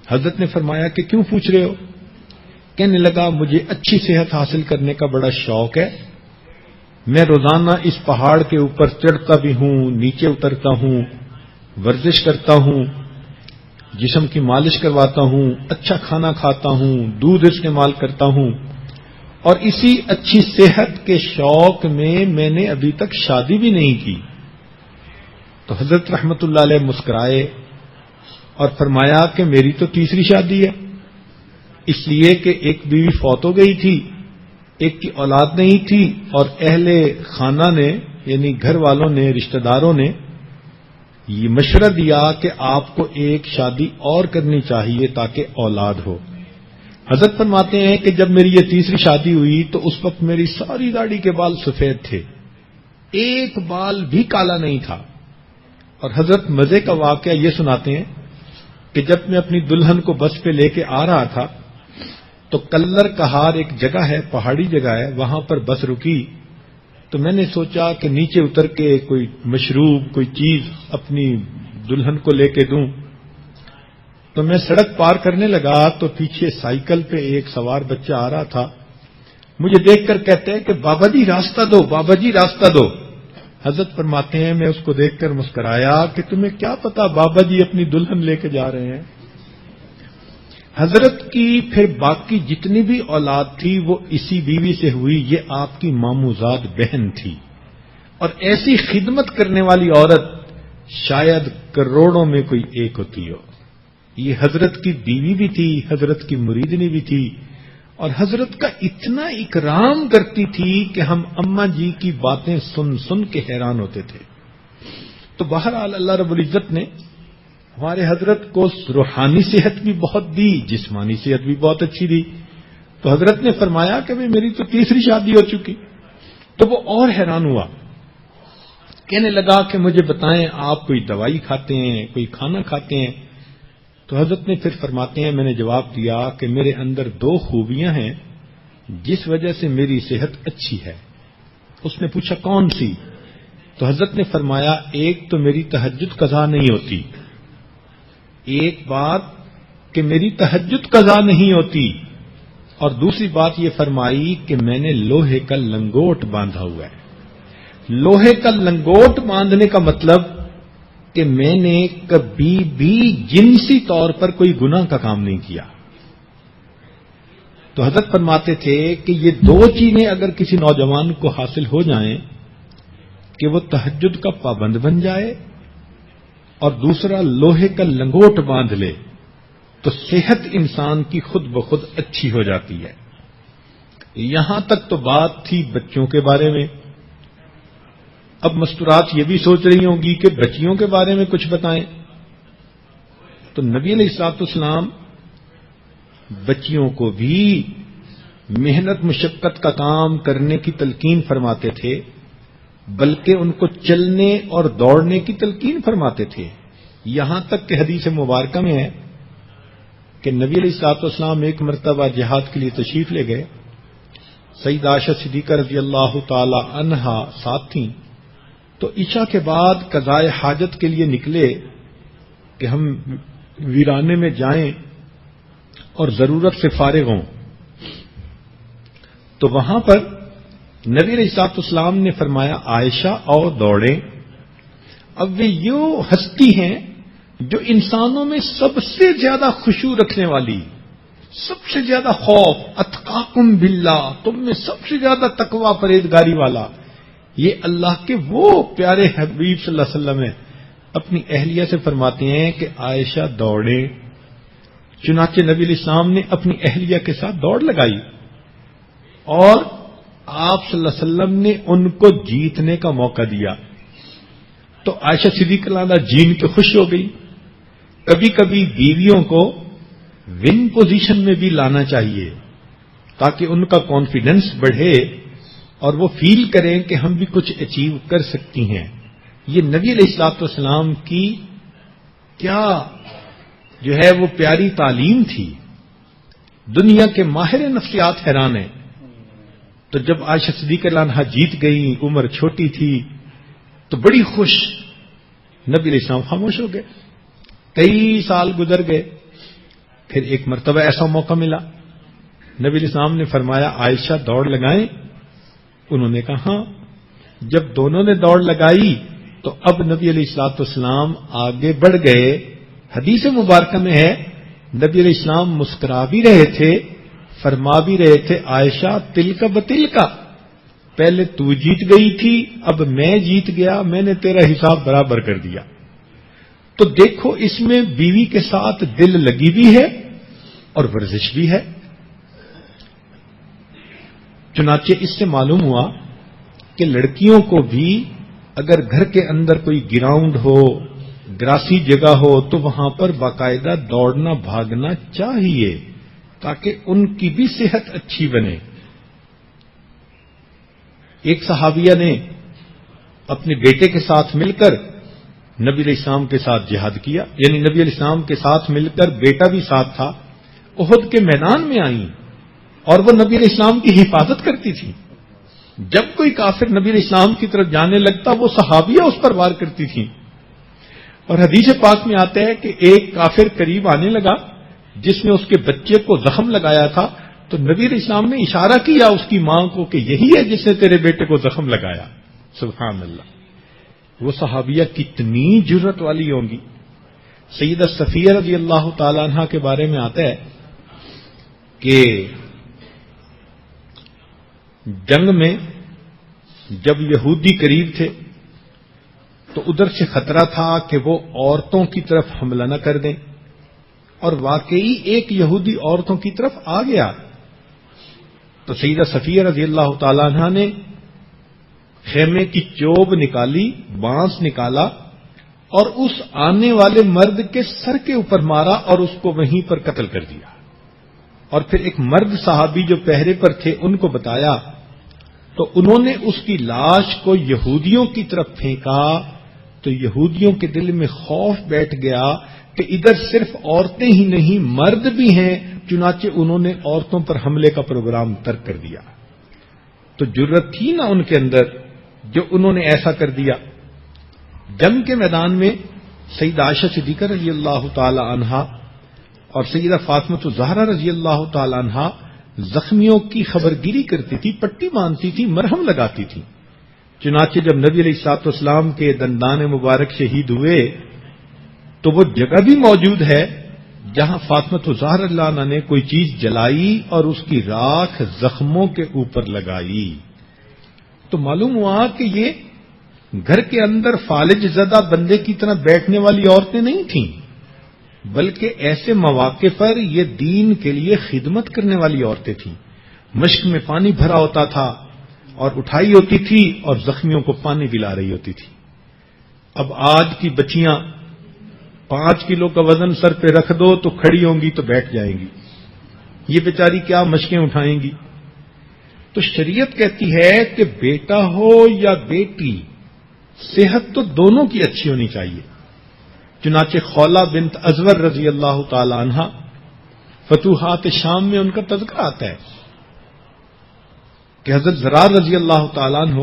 حضرت نے فرمایا کہ کیوں پوچھ رہے ہو؟ کہنے لگا مجھے اچھی صحت حاصل کرنے کا بڑا شوق ہے. میں روزانہ اس پہاڑ کے اوپر چڑھتا بھی ہوں، نیچے اترتا ہوں، ورزش کرتا ہوں، جسم کی مالش کرواتا ہوں، اچھا کھانا کھاتا ہوں، دودھ استعمال کرتا ہوں، اور اسی اچھی صحت کے شوق میں نے ابھی تک شادی بھی نہیں کی. تو حضرت رحمت اللہ علیہ مسکرائے اور فرمایا کہ میری تو تیسری شادی ہے، اس لیے کہ ایک بیوی فوت ہو گئی تھی، ایک کی اولاد نہیں تھی، اور اہل خانہ نے یعنی گھر والوں نے، رشتہ داروں نے یہ مشورہ دیا کہ آپ کو ایک شادی اور کرنی چاہیے تاکہ اولاد ہو. حضرت فرماتے ہیں کہ جب میری یہ تیسری شادی ہوئی تو اس وقت میری ساری داڑھی کے بال سفید تھے، ایک بال بھی کالا نہیں تھا. اور حضرت مزے کا واقعہ یہ سناتے ہیں کہ جب میں اپنی دلہن کو بس پہ لے کے آ رہا تھا تو کلر کہار ایک جگہ ہے، پہاڑی جگہ ہے، وہاں پر بس رکی. تو میں نے سوچا کہ نیچے اتر کے کوئی مشروب، کوئی چیز اپنی دلہن کو لے کے دوں. تو میں سڑک پار کرنے لگا تو پیچھے سائیکل پہ ایک سوار بچہ آ رہا تھا. مجھے دیکھ کر کہتے ہیں کہ بابا جی راستہ دو، بابا جی راستہ دو. حضرت فرماتے ہیں میں اس کو دیکھ کر مسکرایا کہ تمہیں کیا پتا بابا جی اپنی دلہن لے کے جا رہے ہیں. حضرت کی پھر باقی جتنی بھی اولاد تھی وہ اسی بیوی سے ہوئی. یہ آپ کی ماموزاد بہن تھی، اور ایسی خدمت کرنے والی عورت شاید کروڑوں میں کوئی ایک ہوتی ہو. یہ حضرت کی بیوی بھی تھی، حضرت کی مریدنی بھی تھی، اور حضرت کا اتنا اکرام کرتی تھی کہ ہم اماں جی کی باتیں سن سن کے حیران ہوتے تھے. تو بہرحال اللہ رب العزت نے ہمارے حضرت کو روحانی صحت بھی بہت دی، جسمانی صحت بھی بہت اچھی دی. تو حضرت نے فرمایا کہ میری تو تیسری شادی ہو چکی. تو وہ اور حیران ہوا، کہنے لگا کہ مجھے بتائیں آپ کوئی دوائی کھاتے ہیں، کوئی کھانا کھاتے ہیں؟ تو حضرت نے پھر فرماتے ہیں میں نے جواب دیا کہ میرے اندر دو خوبیاں ہیں جس وجہ سے میری صحت اچھی ہے. اس نے پوچھا کون سی؟ تو حضرت نے فرمایا ایک تو میری تہجد قضا نہیں ہوتی، ایک بات کہ میری تہجد قضا نہیں ہوتی، اور دوسری بات یہ فرمائی کہ میں نے لوہے کا لنگوٹ باندھا ہوا ہے. لوہے کا لنگوٹ باندھنے کا مطلب کہ میں نے کبھی بھی جنسی طور پر کوئی گناہ کا کام نہیں کیا. تو حضرت فرماتے تھے کہ یہ دو چیزیں اگر کسی نوجوان کو حاصل ہو جائیں کہ وہ تہجد کا پابند بن جائے اور دوسرا لوہے کا لنگوٹ باندھ لے تو صحت انسان کی خود بخود اچھی ہو جاتی ہے. یہاں تک تو بات تھی بچوں کے بارے میں. اب مستورات یہ بھی سوچ رہی ہوں گی کہ بچیوں کے بارے میں کچھ بتائیں. تو نبی علیہ الصلوۃ والسلام بچیوں کو بھی محنت مشقت کا کام کرنے کی تلقین فرماتے تھے، بلکہ ان کو چلنے اور دوڑنے کی تلقین فرماتے تھے. یہاں تک کہ حدیث مبارکہ میں ہے کہ نبی علیہ الصلوۃ والسلام ایک مرتبہ جہاد کے لیے تشریف لے گئے. سیدہ عائشہ صدیقہ رضی اللہ تعالی عنہا ساتھ تھیں. تو عشاء کے بعد قضاء حاجت کے لیے نکلے کہ ہم ویرانے میں جائیں اور ضرورت سے فارغ ہوں. تو وہاں پر نبی علیہ الصلوۃ والسلام نے فرمایا عائشہ اور دوڑیں. اب وہ یوں ہستی ہیں جو انسانوں میں سب سے زیادہ خشوع رکھنے والی، سب سے زیادہ خوف، اتقاکم باللہ، تم میں سب سے زیادہ تقوی پرہیزگاری والا، یہ اللہ کے وہ پیارے حبیب صلی اللہ علیہ وسلم ہیں اپنی اہلیہ سے فرماتے ہیں کہ عائشہ دوڑے. چنانچہ نبی علیہ السلام نے اپنی اہلیہ کے ساتھ دوڑ لگائی اور آپ صلی اللہ علیہ وسلم نے ان کو جیتنے کا موقع دیا. تو عائشہ صدیقہ عنہا جین کے خوش ہو گئی. کبھی کبھی بیویوں کو ون پوزیشن میں بھی لانا چاہیے تاکہ ان کا کانفیڈنس بڑھے اور وہ فیل کریں کہ ہم بھی کچھ اچیو کر سکتی ہیں. یہ نبی علیہ الصلوۃ والسلام کی کیا جو ہے وہ پیاری تعلیم تھی. دنیا کے ماہر نفسیات حیران ہیں. تو جب عائشہ صدیقہ عنہا جیت گئی، عمر چھوٹی تھی، تو بڑی خوش. نبی علیہ السلام خاموش ہو گئے. کئی سال گزر گئے. پھر ایک مرتبہ ایسا موقع ملا، نبی علیہ السلام نے فرمایا عائشہ دوڑ لگائیں. انہوں نے کہا ہاں. جب دونوں نے دوڑ لگائی تو اب نبی علیہ الصلوۃ والسلام آگے بڑھ گئے. حدیث مبارکہ میں ہے نبی علیہ السلام مسکرا بھی رہے تھے، فرما بھی رہے تھے عائشہ تلک بتلک، پہلے تو جیت گئی تھی، اب میں جیت گیا، میں نے تیرا حساب برابر کر دیا. تو دیکھو اس میں بیوی کے ساتھ دل لگی بھی ہے اور ورزش بھی ہے. چنانچہ اس سے معلوم ہوا کہ لڑکیوں کو بھی اگر گھر کے اندر کوئی گراؤنڈ ہو، گراسی جگہ ہو، تو وہاں پر باقاعدہ دوڑنا بھاگنا چاہیے تاکہ ان کی بھی صحت اچھی بنے. ایک صحابیہ نے اپنے بیٹے کے ساتھ مل کر نبی علیہ السلام کے ساتھ جہاد کیا، یعنی نبی علیہ السلام کے ساتھ مل کر بیٹا بھی ساتھ تھا. احد کے میدان میں آئیں اور وہ نبی علیہ السلام کی حفاظت کرتی تھی. جب کوئی کافر نبی علیہ السلام کی طرف جانے لگتا وہ صحابیہ اس پر وار کرتی تھیں. اور حدیث پاک میں آتا ہے کہ ایک کافر قریب آنے لگا جس نے اس کے بچے کو زخم لگایا تھا، تو نبی علیہ السلام نے اشارہ کیا اس کی ماں کو کہ یہی ہے جس نے تیرے بیٹے کو زخم لگایا. سبحان اللہ. وہ صحابیہ کتنی جرت والی ہوں گی. سیدہ صفیہ رضی اللہ تعالی عنہا کے بارے میں آتا ہے کہ جنگ میں جب یہودی قریب تھے تو ادھر سے خطرہ تھا کہ وہ عورتوں کی طرف حملہ نہ کر دیں، اور واقعی ایک یہودی عورتوں کی طرف آ گیا. تو سیدہ صفیہ رضی اللہ تعالی عنہا نے خیمے کی چوب نکالی، بانس نکالا اور اس آنے والے مرد کے سر کے اوپر مارا اور اس کو وہیں پر قتل کر دیا. اور پھر ایک مرد صحابی جو پہرے پر تھے ان کو بتایا تو انہوں نے اس کی لاش کو یہودیوں کی طرف پھینکا. تو یہودیوں کے دل میں خوف بیٹھ گیا کہ ادھر صرف عورتیں ہی نہیں مرد بھی ہیں، چنانچہ انہوں نے عورتوں پر حملے کا پروگرام ترک کر دیا. تو جرت تھی نا ان کے اندر جو انہوں نے ایسا کر دیا. جنگ کے میدان میں سیدہ عائشہ صدیقہ رضی اللہ تعالی عنہا اور سیدہ فاطمہ الزہرا رضی اللہ تعالی عنہا زخمیوں کی خبرگیری کرتی تھی، پٹی باندھتی تھی، مرہم لگاتی تھی. چنانچہ جب نبی علیہ الصلوۃ والسلام کے دندان مبارک شہید ہوئے تو وہ جگہ بھی موجود ہے جہاں فاطمہ الزہرا رضی اللہ عنہا نے کوئی چیز جلائی اور اس کی راکھ زخموں کے اوپر لگائی. تو معلوم ہوا کہ یہ گھر کے اندر فالج زدہ بندے کی طرح بیٹھنے والی عورتیں نہیں تھیں، بلکہ ایسے مواقع پر یہ دین کے لیے خدمت کرنے والی عورتیں تھیں. مشک میں پانی بھرا ہوتا تھا اور اٹھائی ہوتی تھی اور زخمیوں کو پانی پلا رہی ہوتی تھی. اب آج کی بچیاں 5 کلو کا وزن سر پہ رکھ دو تو کھڑی ہوں گی تو بیٹھ جائیں گی، یہ بیچاری کیا مشقیں اٹھائیں گی. تو شریعت کہتی ہے کہ بیٹا ہو یا بیٹی صحت تو دونوں کی اچھی ہونی چاہیے. چنانچہ خولہ بنت ازور رضی اللہ تعالی عنہا فتوحات شام میں ان کا تذکرہ آتا ہے کہ حضرت زرار رضی اللہ تعالی عنہ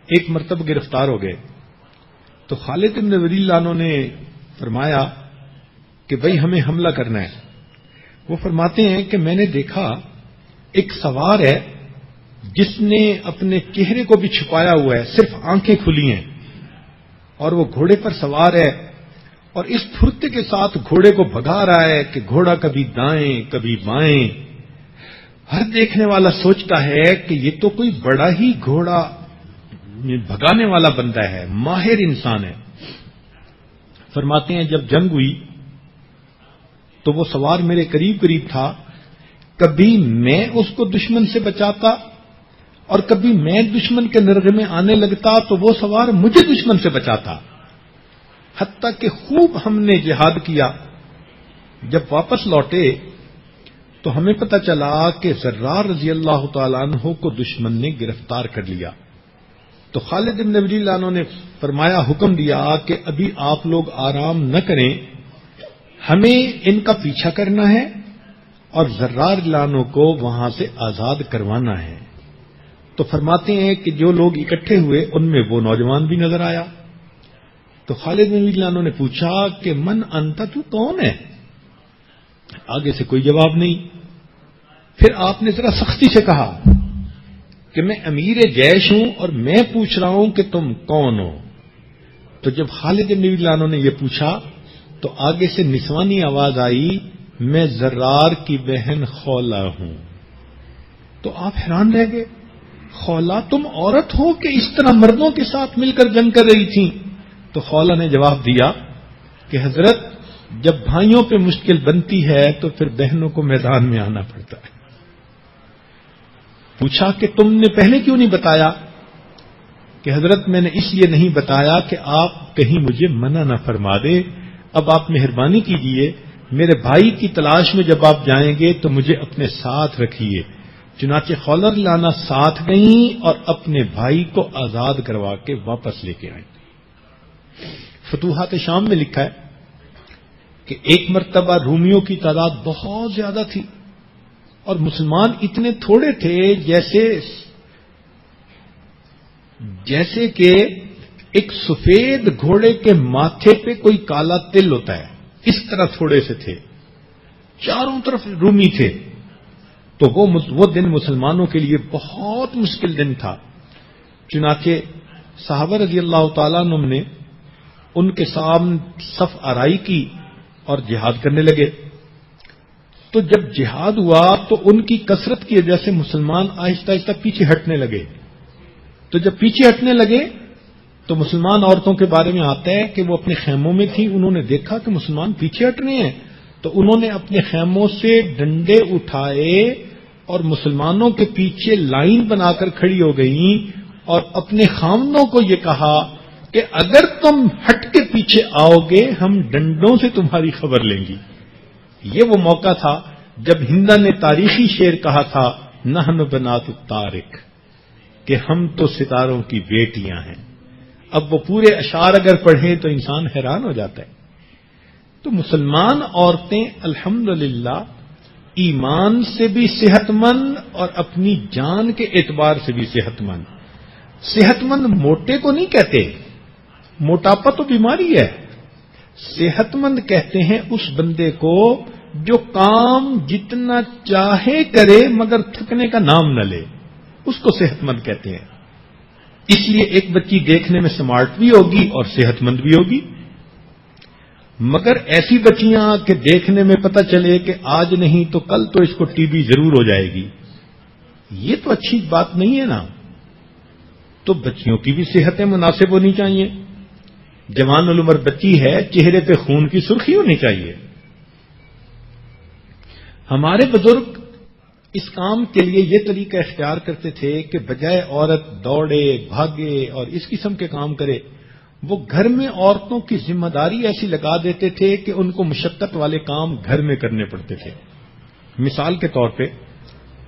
ایک مرتبہ گرفتار ہو گئے. تو خالد بن ولید عنہ نے فرمایا کہ بھئی ہمیں حملہ کرنا ہے. وہ فرماتے ہیں کہ میں نے دیکھا ایک سوار ہے جس نے اپنے چہرے کو بھی چھپایا ہوا ہے، صرف آنکھیں کھلی ہیں، اور وہ گھوڑے پر سوار ہے اور اس پھرتے کے ساتھ گھوڑے کو بھگا رہا ہے کہ گھوڑا کبھی دائیں کبھی بائیں. ہر دیکھنے والا سوچتا ہے کہ یہ تو کوئی بڑا ہی گھوڑا بھگانے والا بندہ ہے، ماہر انسان ہے. فرماتے ہیں جب جنگ ہوئی تو وہ سوار میرے قریب قریب تھا، کبھی میں اس کو دشمن سے بچاتا اور کبھی میں دشمن کے نرغے میں آنے لگتا تو وہ سوار مجھے دشمن سے بچاتا، حتیٰ کہ خوب ہم نے جہاد کیا۔ جب واپس لوٹے تو ہمیں پتہ چلا کہ زرار رضی اللہ تعالیٰ عنہ کو دشمن نے گرفتار کر لیا۔ تو خالد بن رضی اللہ عنہ نے فرمایا، حکم دیا کہ ابھی آپ لوگ آرام نہ کریں، ہمیں ان کا پیچھا کرنا ہے اور زرار رضی اللہ عنہ کو وہاں سے آزاد کروانا ہے۔ تو فرماتے ہیں کہ جو لوگ اکٹھے ہوئے ان میں وہ نوجوان بھی نظر آیا۔ تو خالد بن رضی اللہ عنہ نے پوچھا کہ من انت، تو کون ہے؟ آگے سے کوئی جواب نہیں۔ پھر آپ نے ذرا سختی سے کہا کہ میں امیر جیش ہوں اور میں پوچھ رہا ہوں کہ تم کون ہو۔ تو جب خالد بن رضی اللہ عنہ نے یہ پوچھا تو آگے سے نسوانی آواز آئی، میں زرار کی بہن خولا ہوں۔ تو آپ حیران رہ گئے، خولا تم عورت ہو کہ اس طرح مردوں کے ساتھ مل کر جنگ کر رہی تھی؟ تو خولا نے جواب دیا کہ حضرت جب بھائیوں پہ مشکل بنتی ہے تو پھر بہنوں کو میدان میں آنا پڑتا ہے۔ پوچھا کہ تم نے پہلے کیوں نہیں بتایا؟ کہ حضرت میں نے اس لیے نہیں بتایا کہ آپ کہیں مجھے منع نہ فرما دے، اب آپ مہربانی کیجیے، میرے بھائی کی تلاش میں جب آپ جائیں گے تو مجھے اپنے ساتھ رکھیے۔ چنانچہ خولا لانا ساتھ گئیں اور اپنے بھائی کو آزاد کروا کے واپس لے کے آئیں۔ فتوحات شام میں لکھا ہے کہ ایک مرتبہ رومیوں کی تعداد بہت زیادہ تھی اور مسلمان اتنے تھوڑے تھے جیسے کہ ایک سفید گھوڑے کے ماتھے پہ کوئی کالا تل ہوتا ہے، اس طرح تھوڑے سے تھے، چاروں طرف رومی تھے۔ تو وہ دن مسلمانوں کے لیے بہت مشکل دن تھا۔ چنانچہ صحابہ رضی اللہ تعالیٰ عنہ نے ان کے سامنے صف آرائی کی اور جہاد کرنے لگے۔ تو جب جہاد ہوا تو ان کی کثرت کی وجہ سے مسلمان آہستہ آہستہ پیچھے ہٹنے لگے۔ تو جب پیچھے ہٹنے لگے تو مسلمان عورتوں کے بارے میں آتا ہے کہ وہ اپنے خیموں میں تھیں، انہوں نے دیکھا کہ مسلمان پیچھے ہٹ رہے ہیں تو انہوں نے اپنے خیموں سے ڈنڈے اٹھائے اور مسلمانوں کے پیچھے لائن بنا کر کھڑی ہو گئیں اور اپنے خامنوں کو یہ کہا کہ اگر تم ہٹ کے پیچھے آؤ گے ہم ڈنڈوں سے تمہاری خبر لیں گی۔ یہ وہ موقع تھا جب ہندا نے تاریخی شعر کہا تھا، نحن بنات الطارق، کہ ہم تو ستاروں کی بیٹیاں ہیں۔ اب وہ پورے اشعار اگر پڑھیں تو انسان حیران ہو جاتا ہے۔ تو مسلمان عورتیں الحمدللہ ایمان سے بھی صحت مند اور اپنی جان کے اعتبار سے بھی صحت مند۔ صحت مند موٹے کو نہیں کہتے، موٹاپا تو بیماری ہے۔ صحت مند کہتے ہیں اس بندے کو جو کام جتنا چاہے کرے مگر تھکنے کا نام نہ لے، اس کو صحت مند کہتے ہیں۔ اس لیے ایک بچی دیکھنے میں سمارٹ بھی ہوگی اور صحت مند بھی ہوگی، مگر ایسی بچیاں کہ دیکھنے میں پتہ چلے کہ آج نہیں تو کل تو اس کو ٹی بی ضرور ہو جائے گی، یہ تو اچھی بات نہیں ہے نا۔ تو بچیوں کی بھی صحتیں مناسب ہونی چاہیے۔ جوان العمر بچی ہے، چہرے پہ خون کی سرخی ہونی چاہیے۔ ہمارے بزرگ اس کام کے لیے یہ طریقہ اختیار کرتے تھے کہ بجائے عورت دوڑے بھاگے اور اس قسم کے کام کرے، وہ گھر میں عورتوں کی ذمہ داری ایسی لگا دیتے تھے کہ ان کو مشقت والے کام گھر میں کرنے پڑتے تھے۔ مثال کے طور پہ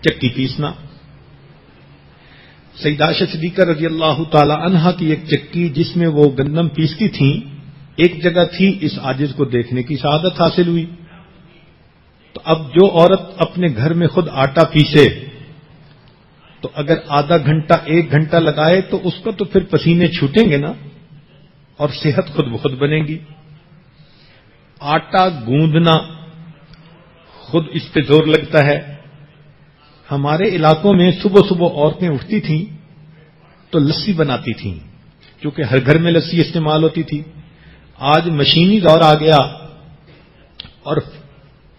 چکی پیسنا، سیدہ عائشہ صدیقہ رضی اللہ تعالی عنہا کی ایک چکی جس میں وہ گندم پیستی تھیں ایک جگہ تھی، اس عاجز کو دیکھنے کی سعادت حاصل ہوئی۔ تو اب جو عورت اپنے گھر میں خود آٹا پیسے تو اگر آدھا گھنٹہ ایک گھنٹہ لگائے تو اس کو تو پھر پسینے چھوٹیں گے نا، اور صحت خود بخود بنے گی۔ آٹا گوندنا خود اس پہ زور لگتا ہے۔ ہمارے علاقوں میں صبح صبح عورتیں اٹھتی تھیں تو لسی بناتی تھیں، کیونکہ ہر گھر میں لسی استعمال ہوتی تھی۔ آج مشینی دور آ گیا اور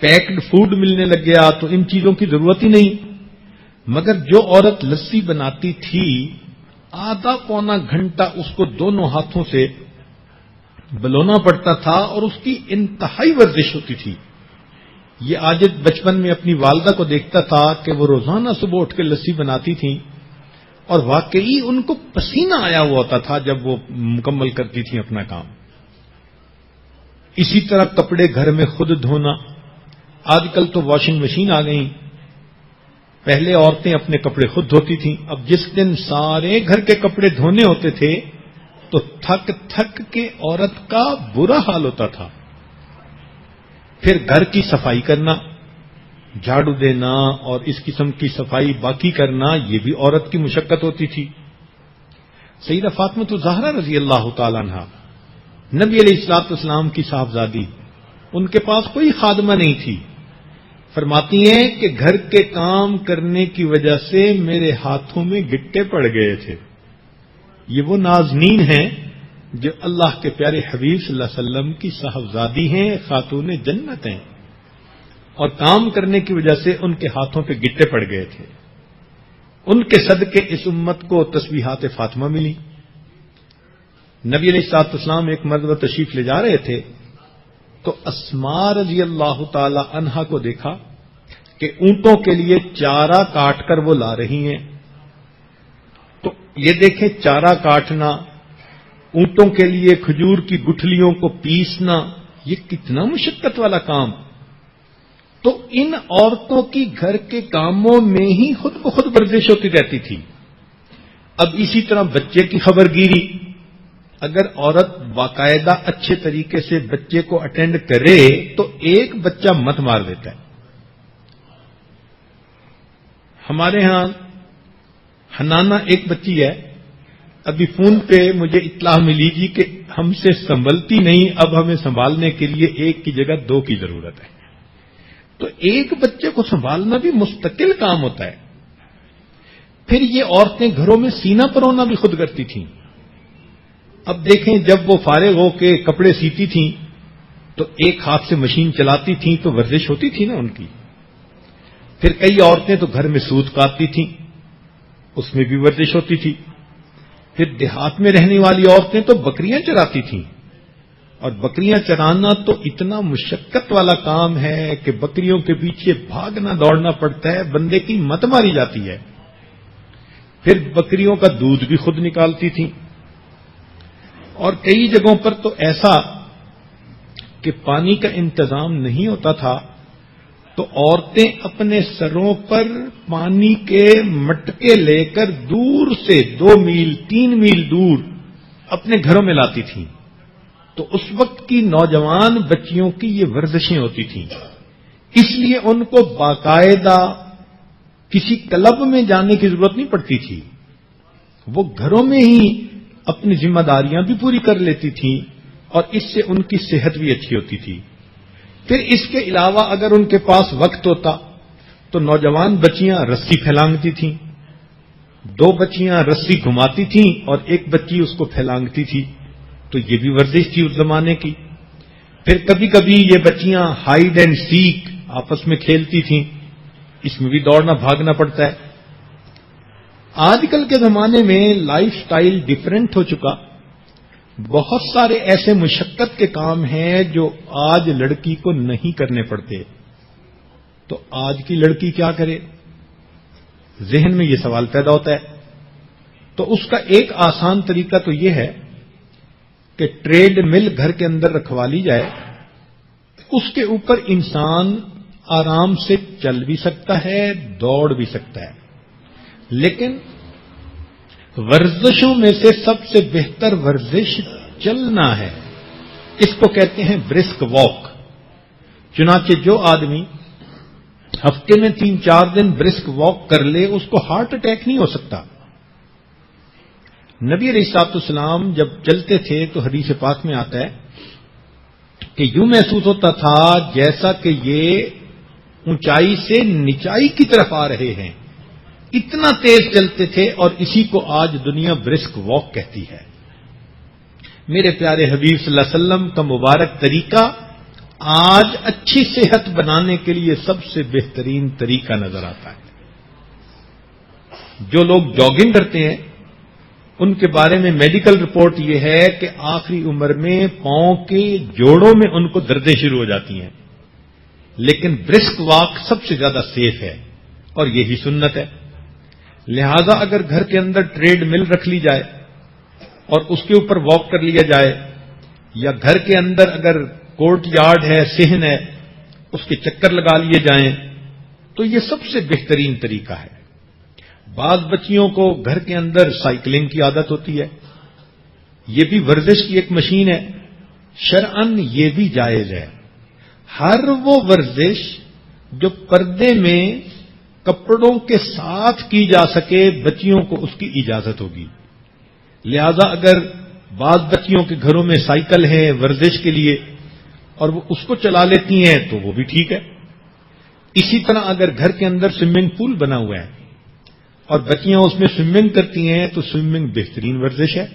پیکڈ فوڈ ملنے لگ گیا تو ان چیزوں کی ضرورت ہی نہیں، مگر جو عورت لسی بناتی تھی آدھا پونا گھنٹہ اس کو دونوں ہاتھوں سے بلونا پڑتا تھا اور اس کی انتہائی ورزش ہوتی تھی. یہ عاجز بچپن میں اپنی والدہ کو دیکھتا تھا کہ وہ روزانہ صبح اٹھ کے لسی بناتی تھیں اور واقعی ان کو پسینہ آیا ہوا ہوتا تھا جب وہ مکمل کرتی تھیں اپنا کام. اسی طرح کپڑے گھر میں خود دھونا. آج کل تو واشنگ مشین آ گئی. پہلے عورتیں اپنے کپڑے خود دھوتی تھیں. اب جس دن سارے گھر کے کپڑے دھونے ہوتے تھے تو تھک تھک کے عورت کا برا حال ہوتا تھا. پھر گھر کی صفائی کرنا، جھاڑو دینا اور اس قسم کی صفائی باقی کرنا، یہ بھی عورت کی مشقت ہوتی تھی. سیدہ فاطمہ الزہرا رضی اللہ تعالی عنہا، نبی علیہ الصلوۃ والسلام کی صاحبزادی، ان کے پاس کوئی خادمہ نہیں تھی. فرماتی ہیں کہ گھر کے کام کرنے کی وجہ سے میرے ہاتھوں میں گٹے پڑ گئے تھے. یہ وہ نازنین ہیں جو اللہ کے پیارے حبیب صلی اللہ علیہ وسلم کی صاحبزادی ہیں، خاتون جنت ہیں، اور کام کرنے کی وجہ سے ان کے ہاتھوں پہ گٹے پڑ گئے تھے. ان کے صدقے اس امت کو تسبیحات فاطمہ ملی. نبی علیہ الصلوۃ والسلام ایک مرتبہ تشریف لے جا رہے تھے تو اسماء رضی اللہ تعالی عنہا کو دیکھا کہ اونٹوں کے لیے چارہ کاٹ کر وہ لا رہی ہیں. تو یہ دیکھیں، چارہ کاٹنا، اونٹوں کے لیے کھجور کی گٹھلیوں کو پیسنا، یہ کتنا مشقت والا کام. تو ان عورتوں کی گھر کے کاموں میں ہی خود بخود ورزش ہوتی رہتی تھی. اب اسی طرح بچے کی خبر گیری. اگر عورت باقاعدہ اچھے طریقے سے بچے کو اٹینڈ کرے تو ایک بچہ مت مار دیتا ہے. ہمارے ہاں حنانہ ایک بچی ہے، ابھی فون پہ مجھے اطلاع ملی جی کہ ہم سے سنبھلتی نہیں، اب ہمیں سنبھالنے کے لیے ایک کی جگہ دو کی ضرورت ہے. تو ایک بچے کو سنبھالنا بھی مستقل کام ہوتا ہے. پھر یہ عورتیں گھروں میں سینہ پرونا بھی خود کرتی تھیں. اب دیکھیں، جب وہ فارغ ہو کے کپڑے سیتی تھیں تو ایک ہاتھ سے مشین چلاتی تھیں تو ورزش ہوتی تھی نا ان کی. پھر کئی عورتیں تو گھر میں سوت کاٹتی تھیں، اس میں بھی ورزش ہوتی تھی. پھر دیہات میں رہنے والی عورتیں تو بکریاں چراتی تھیں، اور بکریاں چرانا تو اتنا مشقت والا کام ہے کہ بکریوں کے پیچھے بھاگنا دوڑنا پڑتا ہے، بندے کی مت ماری جاتی ہے. پھر بکریوں کا دودھ بھی خود نکالتی تھیں. اور کئی جگہوں پر تو ایسا کہ پانی کا انتظام نہیں ہوتا تھا تو عورتیں اپنے سروں پر پانی کے مٹکے لے کر دور سے 2 میل 3 میل دور اپنے گھروں میں لاتی تھیں. تو اس وقت کی نوجوان بچیوں کی یہ ورزشیں ہوتی تھیں. اس لیے ان کو باقاعدہ کسی کلب میں جانے کی ضرورت نہیں پڑتی تھی. وہ گھروں میں ہی اپنی ذمہ داریاں بھی پوری کر لیتی تھیں اور اس سے ان کی صحت بھی اچھی ہوتی تھی. پھر اس کے علاوہ اگر ان کے پاس وقت ہوتا تو نوجوان بچیاں رسی پھیلانگتی تھیں. 2 بچیاں رسی گھماتی تھیں اور ایک بچی اس کو پھیلانگتی تھی. تو یہ بھی ورزش تھی اس زمانے کی. پھر کبھی کبھی یہ بچیاں ہائیڈ اینڈ سیک آپس میں کھیلتی تھیں، اس میں بھی دوڑنا بھاگنا پڑتا ہے. آج کل کے زمانے میں لائف سٹائل ڈیفرنٹ ہو چکا. بہت سارے ایسے مشقت کے کام ہیں جو آج لڑکی کو نہیں کرنے پڑتے. تو آج کی لڑکی کیا کرے؟ ذہن میں یہ سوال پیدا ہوتا ہے. تو اس کا ایک آسان طریقہ تو یہ ہے کہ ٹریڈ مل گھر کے اندر رکھوا لی جائے. اس کے اوپر انسان آرام سے چل بھی سکتا ہے، دوڑ بھی سکتا ہے. لیکن ورزشوں میں سے سب سے بہتر ورزش چلنا ہے. اس کو کہتے ہیں برسک واک. چنانچہ جو آدمی ہفتے میں 3-4 دن برسک واک کر لے اس کو ہارٹ اٹیک نہیں ہو سکتا. نبی علیہ الصلوۃ والسلام جب چلتے تھے تو حدیث پاک میں آتا ہے کہ یوں محسوس ہوتا تھا جیسا کہ یہ اونچائی سے نچائی کی طرف آ رہے ہیں. اتنا تیز چلتے تھے اور اسی کو آج دنیا برسک واک کہتی ہے. میرے پیارے حبیب صلی اللہ علیہ وسلم کا مبارک طریقہ آج اچھی صحت بنانے کے لیے سب سے بہترین طریقہ نظر آتا ہے. جو لوگ جاگنگ کرتے ہیں ان کے بارے میں میڈیکل رپورٹ یہ ہے کہ آخری عمر میں پاؤں کے جوڑوں میں ان کو دردیں شروع ہو جاتی ہیں، لیکن برسک واک سب سے زیادہ سیف ہے اور یہی سنت ہے۔ لہذا اگر گھر کے اندر ٹریڈ مل رکھ لی جائے اور اس کے اوپر واک کر لیا جائے، یا گھر کے اندر اگر کورٹ یارڈ ہے، صحن ہے، اس کے چکر لگا لیے جائیں تو یہ سب سے بہترین طریقہ ہے۔ بعض بچیوں کو گھر کے اندر سائیکلنگ کی عادت ہوتی ہے، یہ بھی ورزش کی ایک مشین ہے، شرعاً یہ بھی جائز ہے۔ ہر وہ ورزش جو پردے میں کپڑوں کے ساتھ کی جا سکے، بچیوں کو اس کی اجازت ہوگی۔ لہذا اگر بعض بچیوں کے گھروں میں سائیکل ہے ورزش کے لیے اور وہ اس کو چلا لیتی ہیں تو وہ بھی ٹھیک ہے۔ اسی طرح اگر گھر کے اندر سوئمنگ پول بنا ہوا ہے اور بچیاں اس میں سوئمنگ کرتی ہیں تو سوئمنگ بہترین ورزش ہے۔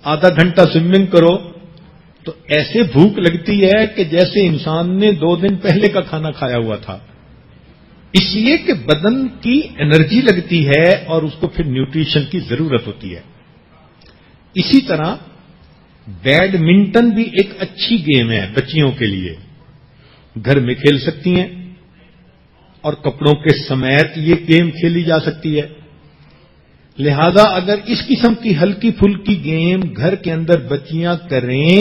آدھا گھنٹہ سوئمنگ کرو تو ایسے بھوک لگتی ہے کہ جیسے انسان نے 2 دن پہلے کا کھانا کھایا ہوا تھا، اس لیے کہ بدن کی انرجی لگتی ہے اور اس کو پھر نیوٹریشن کی ضرورت ہوتی ہے۔ اسی طرح بیڈمنٹن بھی ایک اچھی گیم ہے بچیوں کے لیے، گھر میں کھیل سکتی ہیں اور کپڑوں کے سمیت یہ گیم کھیلی جا سکتی ہے۔ لہذا اگر اس قسم کی ہلکی پھلکی گیم گھر کے اندر بچیاں کریں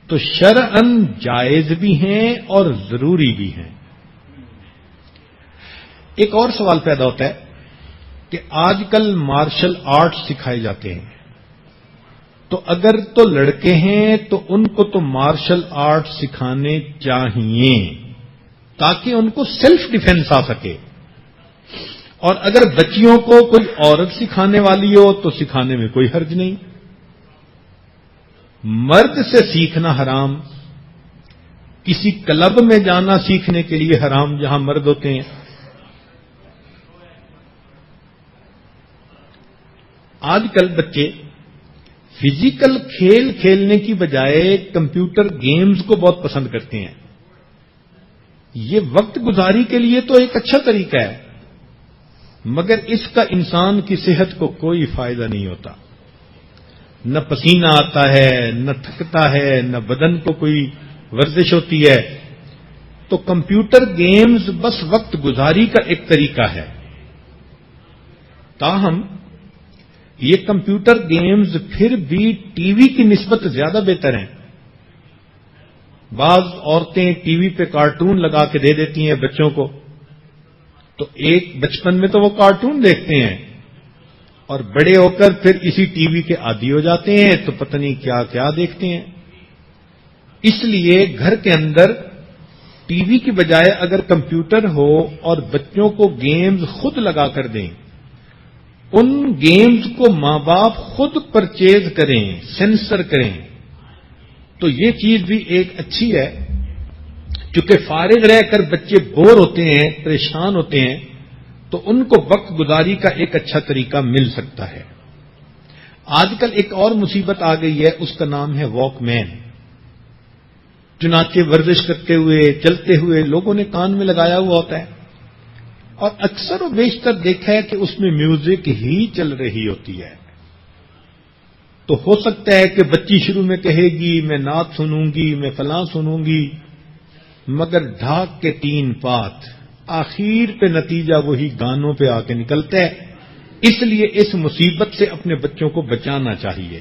تو شرعاً جائز بھی ہیں اور ضروری بھی ہیں۔ ایک اور سوال پیدا ہوتا ہے کہ آج کل مارشل آرٹ سکھائے جاتے ہیں، تو اگر تو لڑکے ہیں تو ان کو تو مارشل آرٹ سکھانے چاہیے تاکہ ان کو سیلف ڈیفنس آ سکے، اور اگر بچیوں کو کوئی عورت سکھانے والی ہو تو سکھانے میں کوئی حرج نہیں۔ مرد سے سیکھنا حرام، کسی کلب میں جانا سیکھنے کے لیے حرام جہاں مرد ہوتے ہیں۔ آج کل بچے فزیکل کھیل کھیلنے کی بجائے کمپیوٹر گیمز کو بہت پسند کرتے ہیں۔ یہ وقت گزاری کے لیے تو ایک اچھا طریقہ ہے، مگر اس کا انسان کی صحت کو کوئی فائدہ نہیں ہوتا، نہ پسینہ آتا ہے، نہ تھکتا ہے، نہ بدن کو کوئی ورزش ہوتی ہے۔ تو کمپیوٹر گیمز بس وقت گزاری کا ایک طریقہ ہے۔ تاہم یہ کمپیوٹر گیمز پھر بھی ٹی وی کی نسبت زیادہ بہتر ہیں۔ بعض عورتیں ٹی وی پہ کارٹون لگا کے دے دیتی ہیں بچوں کو، تو ایک بچپن میں تو وہ کارٹون دیکھتے ہیں اور بڑے ہو کر پھر اسی ٹی وی کے عادی ہو جاتے ہیں تو پتہ نہیں کیا کیا دیکھتے ہیں۔ اس لیے گھر کے اندر ٹی وی کی بجائے اگر کمپیوٹر ہو اور بچوں کو گیمز خود لگا کر دیں، ان گیمز کو ماں باپ خود پرچیز کریں، سینسر کریں، تو یہ چیز بھی ایک اچھی ہے۔ کیونکہ فارغ رہ کر بچے بور ہوتے ہیں، پریشان ہوتے ہیں، تو ان کو وقت گزاری کا ایک اچھا طریقہ مل سکتا ہے۔ آج کل ایک اور مصیبت آ گئی ہے، اس کا نام ہے واک مین۔ چنانچہ ورزش کرتے ہوئے، چلتے ہوئے لوگوں نے کان میں لگایا ہوا ہوتا ہے، اور اکثر و بیشتر دیکھا ہے کہ اس میں میوزک ہی چل رہی ہوتی ہے۔ تو ہو سکتا ہے کہ بچی شروع میں کہے گی میں نعت سنوں گی، میں فلاں سنوں گی، مگر ڈھاک کے 3 پات، آخر پہ نتیجہ وہی گانوں پہ آ کے نکلتا ہے۔ اس لیے اس مصیبت سے اپنے بچوں کو بچانا چاہیے۔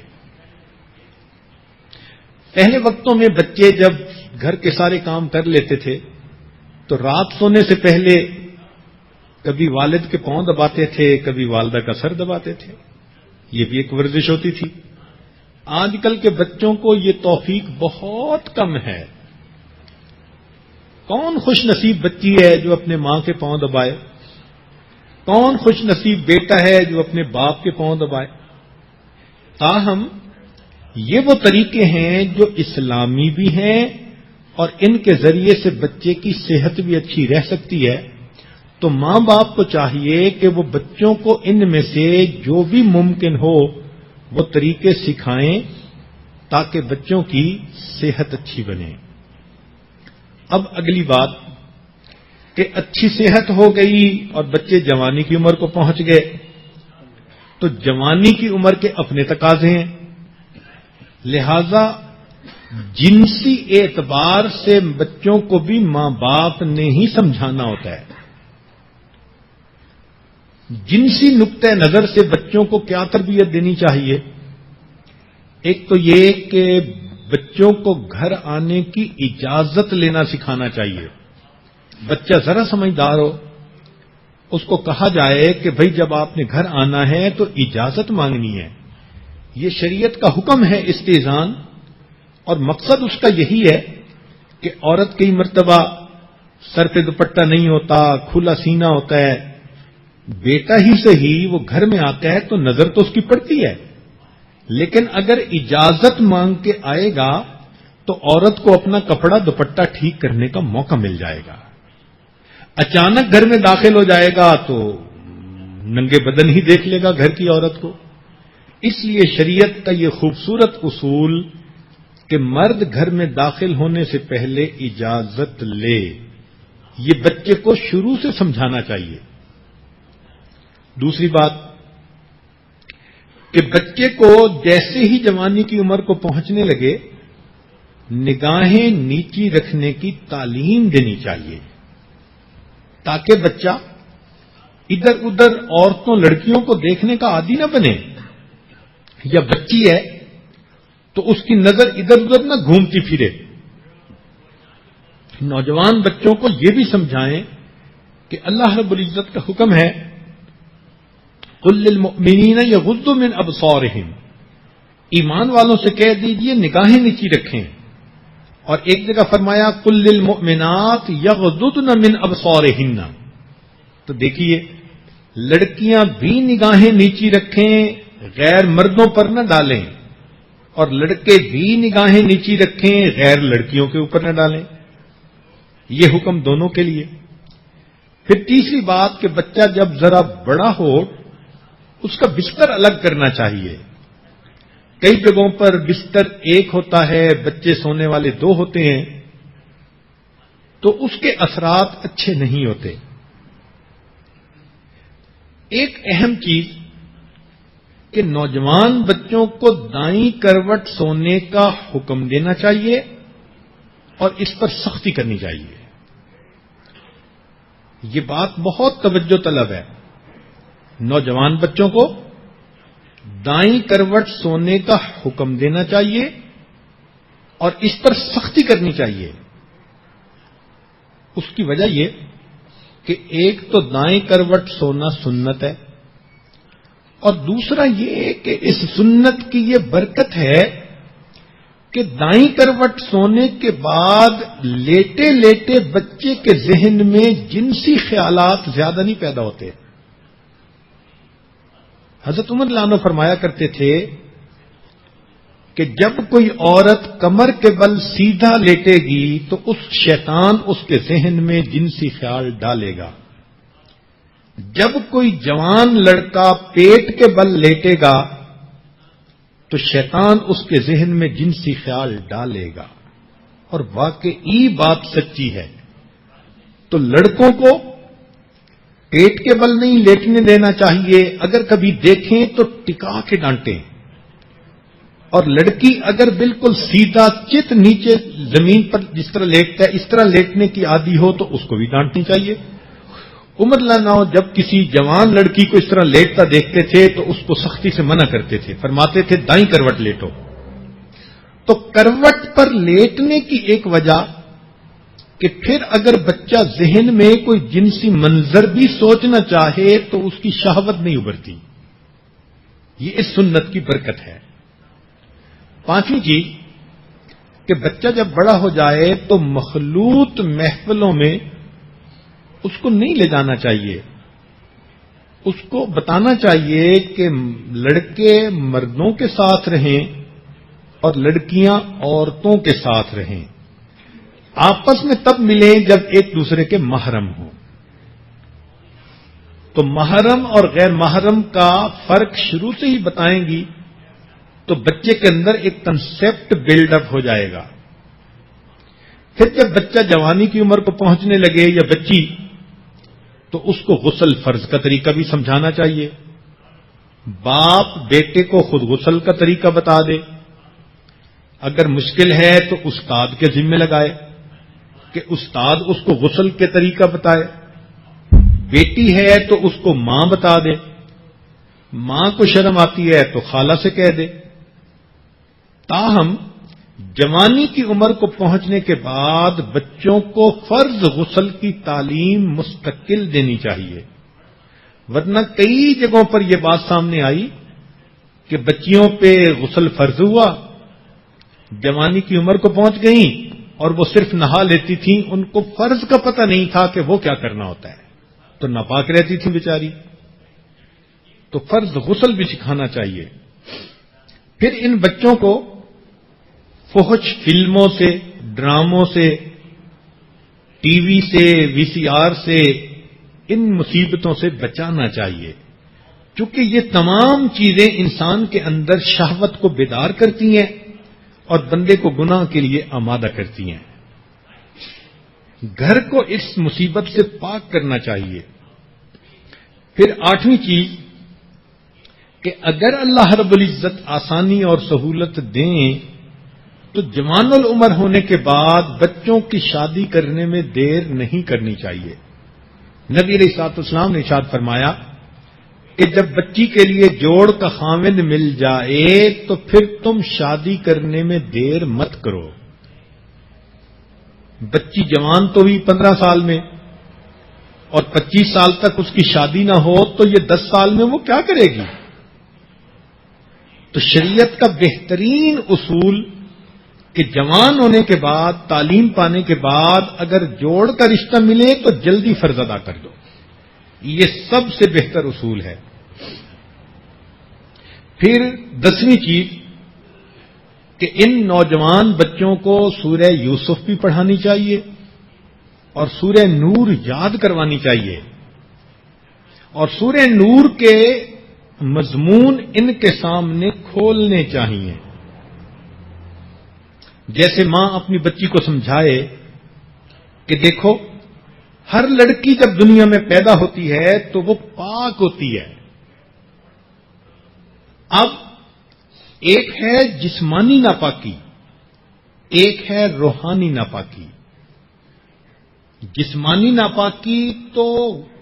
پہلے وقتوں میں بچے جب گھر کے سارے کام کر لیتے تھے تو رات سونے سے پہلے کبھی والد کے پاؤں دباتے تھے، کبھی والدہ کا سر دباتے تھے، یہ بھی ایک ورزش ہوتی تھی۔ آج کل کے بچوں کو یہ توفیق بہت کم ہے۔ کون خوش نصیب بچی ہے جو اپنے ماں کے پاؤں دبائے؟ کون خوش نصیب بیٹا ہے جو اپنے باپ کے پاؤں دبائے؟ تاہم یہ وہ طریقے ہیں جو اسلامی بھی ہیں اور ان کے ذریعے سے بچے کی صحت بھی اچھی رہ سکتی ہے۔ تو ماں باپ کو چاہیے کہ وہ بچوں کو ان میں سے جو بھی ممکن ہو وہ طریقے سکھائیں تاکہ بچوں کی صحت اچھی بنے۔ اب اگلی بات کہ اچھی صحت ہو گئی اور بچے جوانی کی عمر کو پہنچ گئے، تو جوانی کی عمر کے اپنے تقاضے ہیں، لہذا جنسی اعتبار سے بچوں کو بھی ماں باپ نے ہی سمجھانا ہوتا ہے۔ جنسی نقطہ نظر سے بچوں کو کیا تربیت دینی چاہیے؟ ایک تو یہ کہ بچوں کو گھر آنے کی اجازت لینا سکھانا چاہیے۔ بچہ ذرا سمجھدار ہو، اس کو کہا جائے کہ بھئی جب آپ نے گھر آنا ہے تو اجازت مانگنی ہے، یہ شریعت کا حکم ہے استئذان، اور مقصد اس کا یہی ہے کہ عورت کئی مرتبہ سر پہ دوپٹہ نہیں ہوتا، کھلا سینہ ہوتا ہے، بیٹا ہی سے ہی وہ گھر میں آتا ہے تو نظر تو اس کی پڑتی ہے، لیکن اگر اجازت مانگ کے آئے گا تو عورت کو اپنا کپڑا دوپٹہ ٹھیک کرنے کا موقع مل جائے گا۔ اچانک گھر میں داخل ہو جائے گا تو ننگے بدن ہی دیکھ لے گا گھر کی عورت کو۔ اس لیے شریعت کا یہ خوبصورت اصول کہ مرد گھر میں داخل ہونے سے پہلے اجازت لے، یہ بچے کو شروع سے سمجھانا چاہیے۔ دوسری بات کہ بچے کو جیسے ہی جوانی کی عمر کو پہنچنے لگے نگاہیں نیچی رکھنے کی تعلیم دینی چاہیے، تاکہ بچہ ادھر ادھر عورتوں لڑکیوں کو دیکھنے کا عادی نہ بنے، یا بچی ہے تو اس کی نظر ادھر ادھر نہ گھومتی پھرے۔ نوجوان بچوں کو یہ بھی سمجھائیں کہ اللہ رب العزت کا حکم ہے قل للمؤمنین یغضوا من ابصارہم، ایمان والوں سے کہہ دیجئے نگاہیں نیچی رکھیں، اور ایک جگہ فرمایا قل للمؤمنات یغضضن من ابصارہن، تو دیکھیے لڑکیاں بھی نگاہیں نیچی رکھیں، غیر مردوں پر نہ ڈالیں، اور لڑکے بھی نگاہیں نیچی رکھیں، غیر لڑکیوں کے اوپر نہ ڈالیں، یہ حکم دونوں کے لیے۔ پھر تیسری بات کہ بچہ جب ذرا بڑا ہو اس کا بستر الگ کرنا چاہیے۔ کئی جگہوں پر بستر ایک ہوتا ہے، بچے سونے والے دو ہوتے ہیں، تو اس کے اثرات اچھے نہیں ہوتے۔ ایک اہم چیز کہ نوجوان بچوں کو دائیں کروٹ سونے کا حکم دینا چاہیے اور اس پر سختی کرنی چاہیے۔ یہ بات بہت توجہ طلب ہے۔ نوجوان بچوں کو دائیں کروٹ سونے کا حکم دینا چاہیے اور اس پر سختی کرنی چاہیے۔ اس کی وجہ یہ کہ ایک تو دائیں کروٹ سونا سنت ہے، اور دوسرا یہ کہ اس سنت کی یہ برکت ہے کہ دائیں کروٹ سونے کے بعد لیٹے لیٹے بچے کے ذہن میں جنسی خیالات زیادہ نہیں پیدا ہوتے۔ حضرت عمر رضی اللہ عنہ فرمایا کرتے تھے کہ جب کوئی عورت کمر کے بل سیدھا لیٹے گی تو شیطان اس کے ذہن میں جنسی خیال ڈالے گا، جب کوئی جوان لڑکا پیٹ کے بل لیٹے گا تو شیطان اس کے ذہن میں جنسی خیال ڈالے گا، اور واقعی بات سچی ہے۔ تو لڑکوں کو پیٹ کے بل نہیں لیٹنے دینا چاہیے، اگر کبھی دیکھیں تو ٹکا کے ڈانٹیں، اور لڑکی اگر بالکل سیدھا چت نیچے زمین پر جس طرح لیٹتا ہے اس طرح لیٹنے کی عادی ہو تو اس کو بھی ڈانٹنی چاہیے۔ عمر رضی اللہ عنہ جب کسی جوان لڑکی کو اس طرح لیٹتا دیکھتے تھے تو اس کو سختی سے منع کرتے تھے، فرماتے تھے دائیں کروٹ لیٹو۔ تو کروٹ پر لیٹنے کی ایک وجہ کہ پھر اگر بچہ ذہن میں کوئی جنسی منظر بھی سوچنا چاہے تو اس کی شہوت نہیں ابھرتی، یہ اس سنت کی برکت ہے۔ پانچویں چیز کہ بچہ جب بڑا ہو جائے تو مخلوط محفلوں میں اس کو نہیں لے جانا چاہیے، اس کو بتانا چاہیے کہ لڑکے مردوں کے ساتھ رہیں اور لڑکیاں عورتوں کے ساتھ رہیں، آپس میں تب ملیں جب ایک دوسرے کے محرم ہوں۔ تو محرم اور غیر محرم کا فرق شروع سے ہی بتائیں گی تو بچے کے اندر ایک کنسپٹ بلڈ اپ ہو جائے گا۔ پھر جب بچہ جوانی کی عمر کو پہنچنے لگے یا بچی تو اس کو غسل فرض کا طریقہ بھی سمجھانا چاہیے، باپ بیٹے کو خود غسل کا طریقہ بتا دے، اگر مشکل ہے تو استاد کے ذمہ لگائے کہ استاد اس کو غسل کے طریقہ بتائے، بیٹی ہے تو اس کو ماں بتا دے، ماں کو شرم آتی ہے تو خالہ سے کہہ دے۔ تاہم جوانی کی عمر کو پہنچنے کے بعد بچوں کو فرض غسل کی تعلیم مستقل دینی چاہیے، ورنہ کئی جگہوں پر یہ بات سامنے آئی کہ بچیوں پہ غسل فرض ہوا، جوانی کی عمر کو پہنچ گئیں اور وہ صرف نہا لیتی تھیں، ان کو فرض کا پتہ نہیں تھا کہ وہ کیا کرنا ہوتا ہے، تو ناپاک رہتی تھیں بیچاری۔ تو فرض غسل بھی سکھانا چاہیے۔ پھر ان بچوں کو فحش فلموں سے، ڈراموں سے، ٹی وی سے، وی سی آر سے، ان مصیبتوں سے بچانا چاہیے، چونکہ یہ تمام چیزیں انسان کے اندر شہوت کو بیدار کرتی ہیں اور بندے کو گناہ کے لیے آمادہ کرتی ہیں۔ گھر کو اس مصیبت سے پاک کرنا چاہیے۔ پھر 8ویں چیز کہ اگر اللہ رب العزت آسانی اور سہولت دیں تو جوان العمر ہونے کے بعد بچوں کی شادی کرنے میں دیر نہیں کرنی چاہیے۔ نبی علیہ الصلوۃ والسلام نے ارشاد فرمایا کہ جب بچی کے لیے جوڑ کا خاوند مل جائے تو پھر تم شادی کرنے میں دیر مت کرو۔ بچی جوان تو ہوئی 15 سال میں اور 25 سال تک اس کی شادی نہ ہو تو یہ 10 سال میں وہ کیا کرے گی؟ تو شریعت کا بہترین اصول کہ جوان ہونے کے بعد، تعلیم پانے کے بعد اگر جوڑ کا رشتہ ملے تو جلدی فرض ادا کر دو، یہ سب سے بہتر اصول ہے۔ پھر 10ویں چیز کہ ان نوجوان بچوں کو سورہ یوسف بھی پڑھانی چاہیے اور سورہ نور یاد کروانی چاہیے، اور سورہ نور کے مضمون ان کے سامنے کھولنے چاہیے۔ جیسے ماں اپنی بچی کو سمجھائے کہ دیکھو، ہر لڑکی جب دنیا میں پیدا ہوتی ہے تو وہ پاک ہوتی ہے۔ اب ایک ہے جسمانی ناپاکی، ایک ہے روحانی ناپاکی۔ جسمانی ناپاکی تو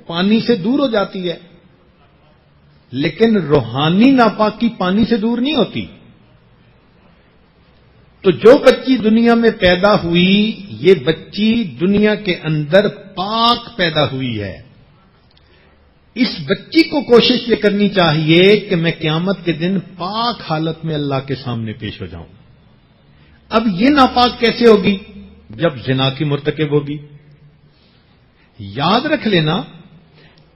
پانی سے دور ہو جاتی ہے، لیکن روحانی ناپاکی پانی سے دور نہیں ہوتی۔ تو جو بچی دنیا میں پیدا ہوئی، یہ بچی دنیا کے اندر پاک پیدا ہوئی ہے۔ اس بچی کو کوشش یہ کرنی چاہیے کہ میں قیامت کے دن پاک حالت میں اللہ کے سامنے پیش ہو جاؤں۔ اب یہ ناپاک کیسے ہوگی؟ جب زنا کی مرتکب ہوگی۔ یاد رکھ لینا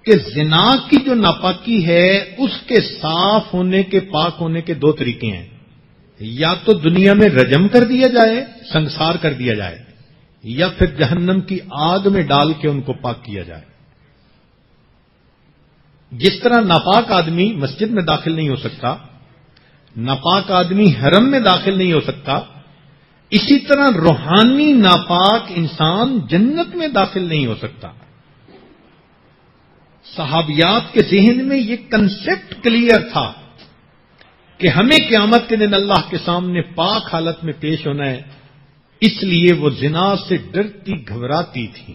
کہ زنا کی جو ناپاکی ہے اس کے صاف ہونے کے، پاک ہونے کے 2 طریقے ہیں، یا تو دنیا میں رجم کر دیا جائے، سنسار کر دیا جائے، یا پھر جہنم کی آگ میں ڈال کے ان کو پاک کیا جائے۔ جس طرح ناپاک آدمی مسجد میں داخل نہیں ہو سکتا، ناپاک آدمی حرم میں داخل نہیں ہو سکتا، اسی طرح روحانی ناپاک انسان جنت میں داخل نہیں ہو سکتا۔ صحابیات کے ذہن میں یہ کنسپٹ کلیئر تھا کہ ہمیں قیامت کے دن اللہ کے سامنے پاک حالت میں پیش ہونا ہے، اس لیے وہ زنا سے ڈرتی گھبراتی تھی۔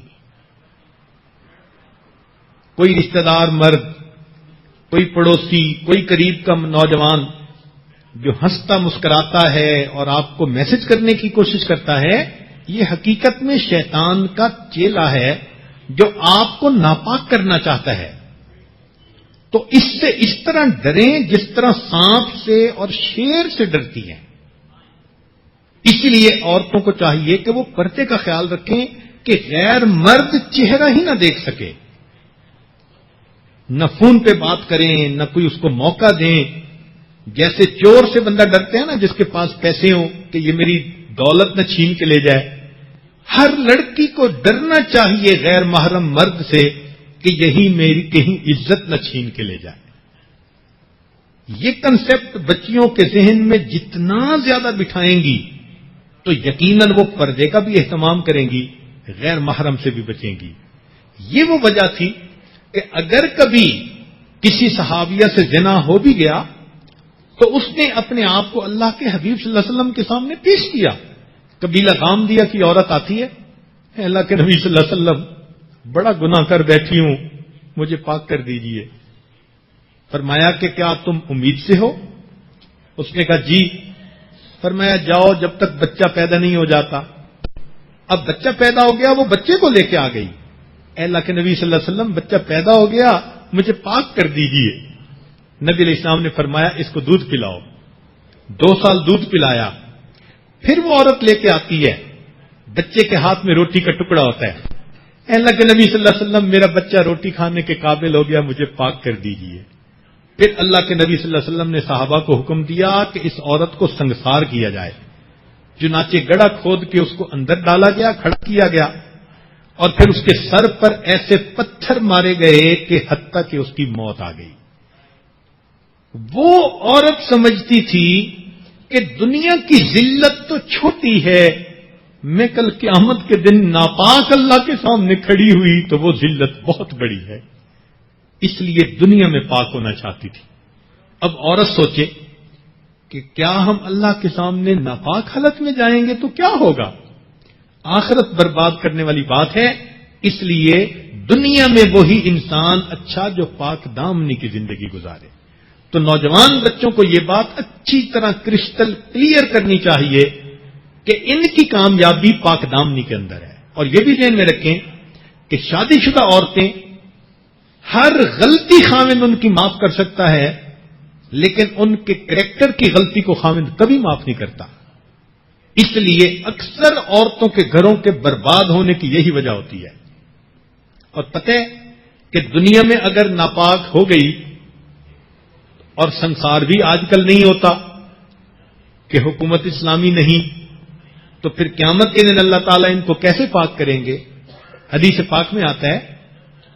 کوئی رشتہ دار مرد، کوئی پڑوسی، کوئی قریب کا نوجوان جو ہنستا مسکراتا ہے اور آپ کو میسج کرنے کی کوشش کرتا ہے، یہ حقیقت میں شیطان کا چیلا ہے جو آپ کو ناپاک کرنا چاہتا ہے۔ تو اس سے اس طرح ڈریں جس طرح سانپ سے اور شیر سے ڈرتی ہیں۔ اسی لیے عورتوں کو چاہیے کہ وہ پردے کا خیال رکھیں کہ غیر مرد چہرہ ہی نہ دیکھ سکے، نہ فون پہ بات کریں، نہ کوئی اس کو موقع دیں۔ جیسے چور سے بندہ ڈرتے ہیں نا جس کے پاس پیسے ہوں کہ یہ میری دولت نہ چھین کے لے جائے، ہر لڑکی کو ڈرنا چاہیے غیر محرم مرد سے کہ یہی میری کہیں عزت نہ چھین کے لے جائے۔ یہ کنسپٹ بچیوں کے ذہن میں جتنا زیادہ بٹھائیں گی تو یقیناً وہ پردے کا بھی اہتمام کریں گی، غیر محرم سے بھی بچیں گی۔ یہ وہ وجہ تھی کہ اگر کبھی کسی صحابیہ سے زنا ہو بھی گیا تو اس نے اپنے آپ کو اللہ کے حبیب صلی اللہ علیہ وسلم کے سامنے پیش کیا، قبیلہ غامدیہ کی عورت آتی ہے، اے اللہ کے نبی صلی اللہ علیہ وسلم بڑا گناہ کر بیٹھی ہوں، مجھے پاک کر دیجئے۔ فرمایا کہ کیا تم امید سے ہو؟ اس نے کہا جی۔ فرمایا جاؤ جب تک بچہ پیدا نہیں ہو جاتا۔ اب بچہ پیدا ہو گیا، وہ بچے کو لے کے آ گئی، اے اللہ کے نبی صلی اللہ علیہ وسلم بچہ پیدا ہو گیا، مجھے پاک کر دیجئے۔ نبی علیہ السلام نے فرمایا اس کو دودھ پلاؤ۔ 2 سال دودھ پلایا، پھر وہ عورت لے کے آتی ہے، بچے کے ہاتھ میں روٹی کا ٹکڑا ہوتا ہے، اے اللہ کے نبی صلی اللہ علیہ وسلم میرا بچہ روٹی کھانے کے قابل ہو گیا، مجھے پاک کر دیجئے۔ پھر اللہ کے نبی صلی اللہ علیہ وسلم نے صحابہ کو حکم دیا کہ اس عورت کو سنگسار کیا جائے، چنانچہ گڑھا کھود کے اس کو اندر ڈالا گیا، کھڑا کیا گیا، اور پھر اس کے سر پر ایسے پتھر مارے گئے کہ حتیٰ کہ اس کی موت آ گئی۔ وہ عورت سمجھتی تھی کہ دنیا کی ذلت تو چھوٹی ہے، میں کل قیامت کے دن ناپاک اللہ کے سامنے کھڑی ہوئی تو وہ ذلت بہت بڑی ہے، اس لیے دنیا میں پاک ہونا چاہتی تھی۔ اب عورت سوچے کہ کیا ہم اللہ کے سامنے ناپاک حالت میں جائیں گے تو کیا ہوگا؟ آخرت برباد کرنے والی بات ہے، اس لیے دنیا میں وہی انسان اچھا جو پاک دامنی کی زندگی گزارے۔ تو نوجوان بچوں کو یہ بات اچھی طرح کرسٹل کلیئر کرنی چاہیے کہ ان کی کامیابی پاک دامنی کے اندر ہے، اور یہ بھی ذہن میں رکھیں کہ شادی شدہ عورتیں ہر غلطی خاوند ان کی معاف کر سکتا ہے، لیکن ان کے کریکٹر کی غلطی کو خاوند کبھی معاف نہیں کرتا۔ اس لیے اکثر عورتوں کے گھروں کے برباد ہونے کی یہی وجہ ہوتی ہے۔ اور پتہ ہے کہ دنیا میں اگر ناپاک ہو گئی، اور سنسار بھی آج کل نہیں ہوتا کہ حکومت اسلامی نہیں، تو پھر قیامت کے دن اللہ تعالیٰ ان کو کیسے پاک کریں گے؟ حدیث پاک میں آتا ہے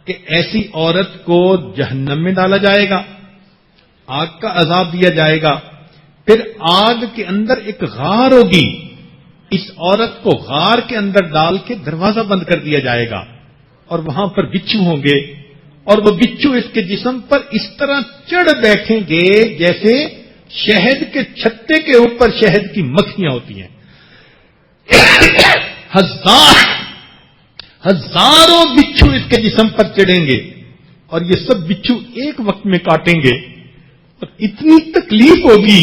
کہ ایسی عورت کو جہنم میں ڈالا جائے گا، آگ کا عذاب دیا جائے گا، پھر آگ کے اندر ایک غار ہوگی، اس عورت کو غار کے اندر ڈال کے دروازہ بند کر دیا جائے گا، اور وہاں پر بچھو ہوں گے، اور وہ بچھو اس کے جسم پر اس طرح چڑھ بیٹھیں گے جیسے شہد کے چھتے کے اوپر شہد کی مکھیاں ہوتی ہیں۔ ہزاروں بچھو اس کے جسم پر چڑھیں گے، اور یہ سب بچھو ایک وقت میں کاٹیں گے، اور اتنی تکلیف ہوگی،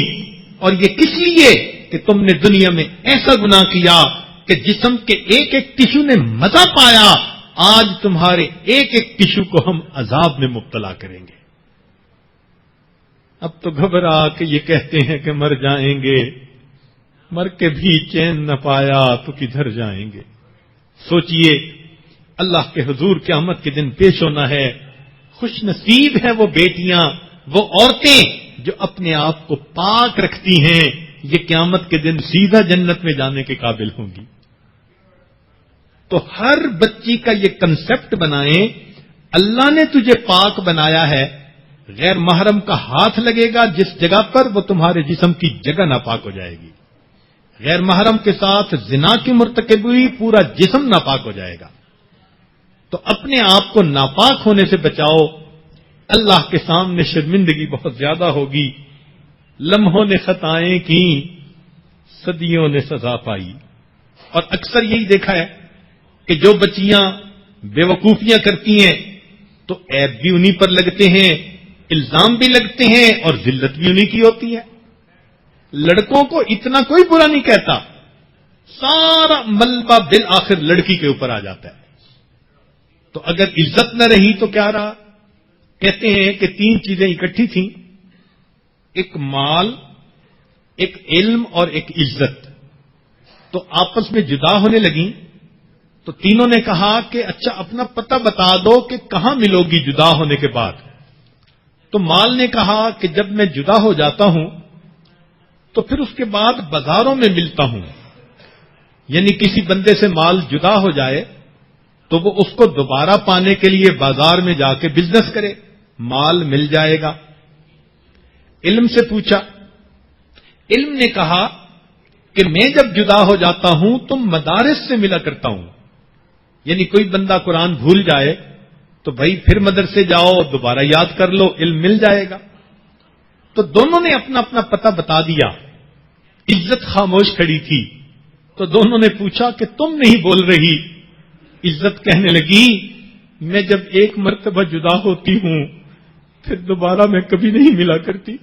اور یہ کس لیے کہ تم نے دنیا میں ایسا گناہ کیا کہ جسم کے ایک ایک ٹشو نے مزہ پایا، آج تمہارے ایک ایک ٹشو کو ہم عذاب میں مبتلا کریں گے۔ اب تو گھبرا کے یہ کہتے ہیں کہ مر جائیں گے، مر کے بھی چین نہ پایا تو کدھر جائیں گے؟ سوچئے اللہ کے حضور قیامت کے دن پیش ہونا ہے، خوش نصیب ہے وہ بیٹیاں، وہ عورتیں جو اپنے آپ کو پاک رکھتی ہیں، یہ قیامت کے دن سیدھا جنت میں جانے کے قابل ہوں گی۔ تو ہر بچی کا یہ کنسپٹ بنائیں، اللہ نے تجھے پاک بنایا ہے، غیر محرم کا ہاتھ لگے گا جس جگہ پر وہ تمہارے جسم کی جگہ ناپاک ہو جائے گی، غیر محرم کے ساتھ زنا کی مرتکب ہوئی پورا جسم ناپاک ہو جائے گا۔ تو اپنے آپ کو ناپاک ہونے سے بچاؤ، اللہ کے سامنے شرمندگی بہت زیادہ ہوگی۔ لمحوں نے خطائیں کی، صدیوں نے سزا پائی۔ اور اکثر یہی دیکھا ہے کہ جو بچیاں بے وقوفیاں کرتی ہیں تو عیب بھی انہی پر لگتے ہیں، الزام بھی لگتے ہیں، اور ذلت بھی انہی کی ہوتی ہے۔ لڑکوں کو اتنا کوئی برا نہیں کہتا، سارا ملبہ بالآخر لڑکی کے اوپر آ جاتا ہے۔ تو اگر عزت نہ رہی تو کیا رہا؟ کہتے ہیں کہ 3 چیزیں اکٹھی تھیں، ایک مال، ایک علم اور ایک عزت، تو آپس میں جدا ہونے لگیں۔ تو تینوں نے کہا کہ اچھا اپنا پتہ بتا دو کہ کہاں ملو گی جدا ہونے کے بعد۔ تو مال نے کہا کہ جب میں جدا ہو جاتا ہوں تو پھر اس کے بعد بازاروں میں ملتا ہوں، یعنی کسی بندے سے مال جدا ہو جائے تو وہ اس کو دوبارہ پانے کے لیے بازار میں جا کے بزنس کرے، مال مل جائے گا۔ علم سے پوچھا، علم نے کہا کہ میں جب جدا ہو جاتا ہوں تو مدارس سے ملا کرتا ہوں، یعنی کوئی بندہ قرآن بھول جائے تو بھائی پھر مدرسے جاؤ، دوبارہ یاد کر لو، علم مل جائے گا۔ تو دونوں نے اپنا اپنا پتہ بتا دیا۔ عزت خاموش کھڑی تھی، تو دونوں نے پوچھا کہ تم نہیں بول رہی؟ عزت کہنے لگی میں جب ایک مرتبہ جدا ہوتی ہوں پھر دوبارہ میں کبھی نہیں ملا کرتی۔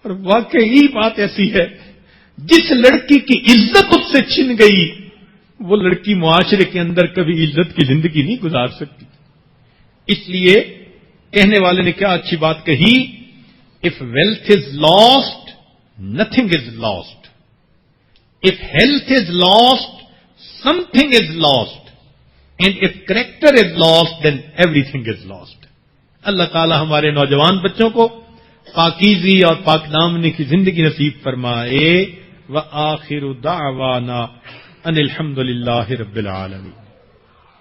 اور واقعی بات ایسی ہے، جس لڑکی کی عزت اس سے چھن گئی وہ لڑکی معاشرے کے اندر کبھی عزت کی زندگی نہیں گزار سکتی۔ اس لیے کہنے والے نے کیا اچھی بات کہی، if wealth is lost nothing is lost, if health is lost something is lost, and if character is lost then everything is lost۔ اللہ تعالی ہمارے نوجوان بچوں کو پاکیزی اور پاک دامنی کی زندگی نصیب فرمائے۔ وآخر دعوانا ان الحمد للہ رب العالمین۔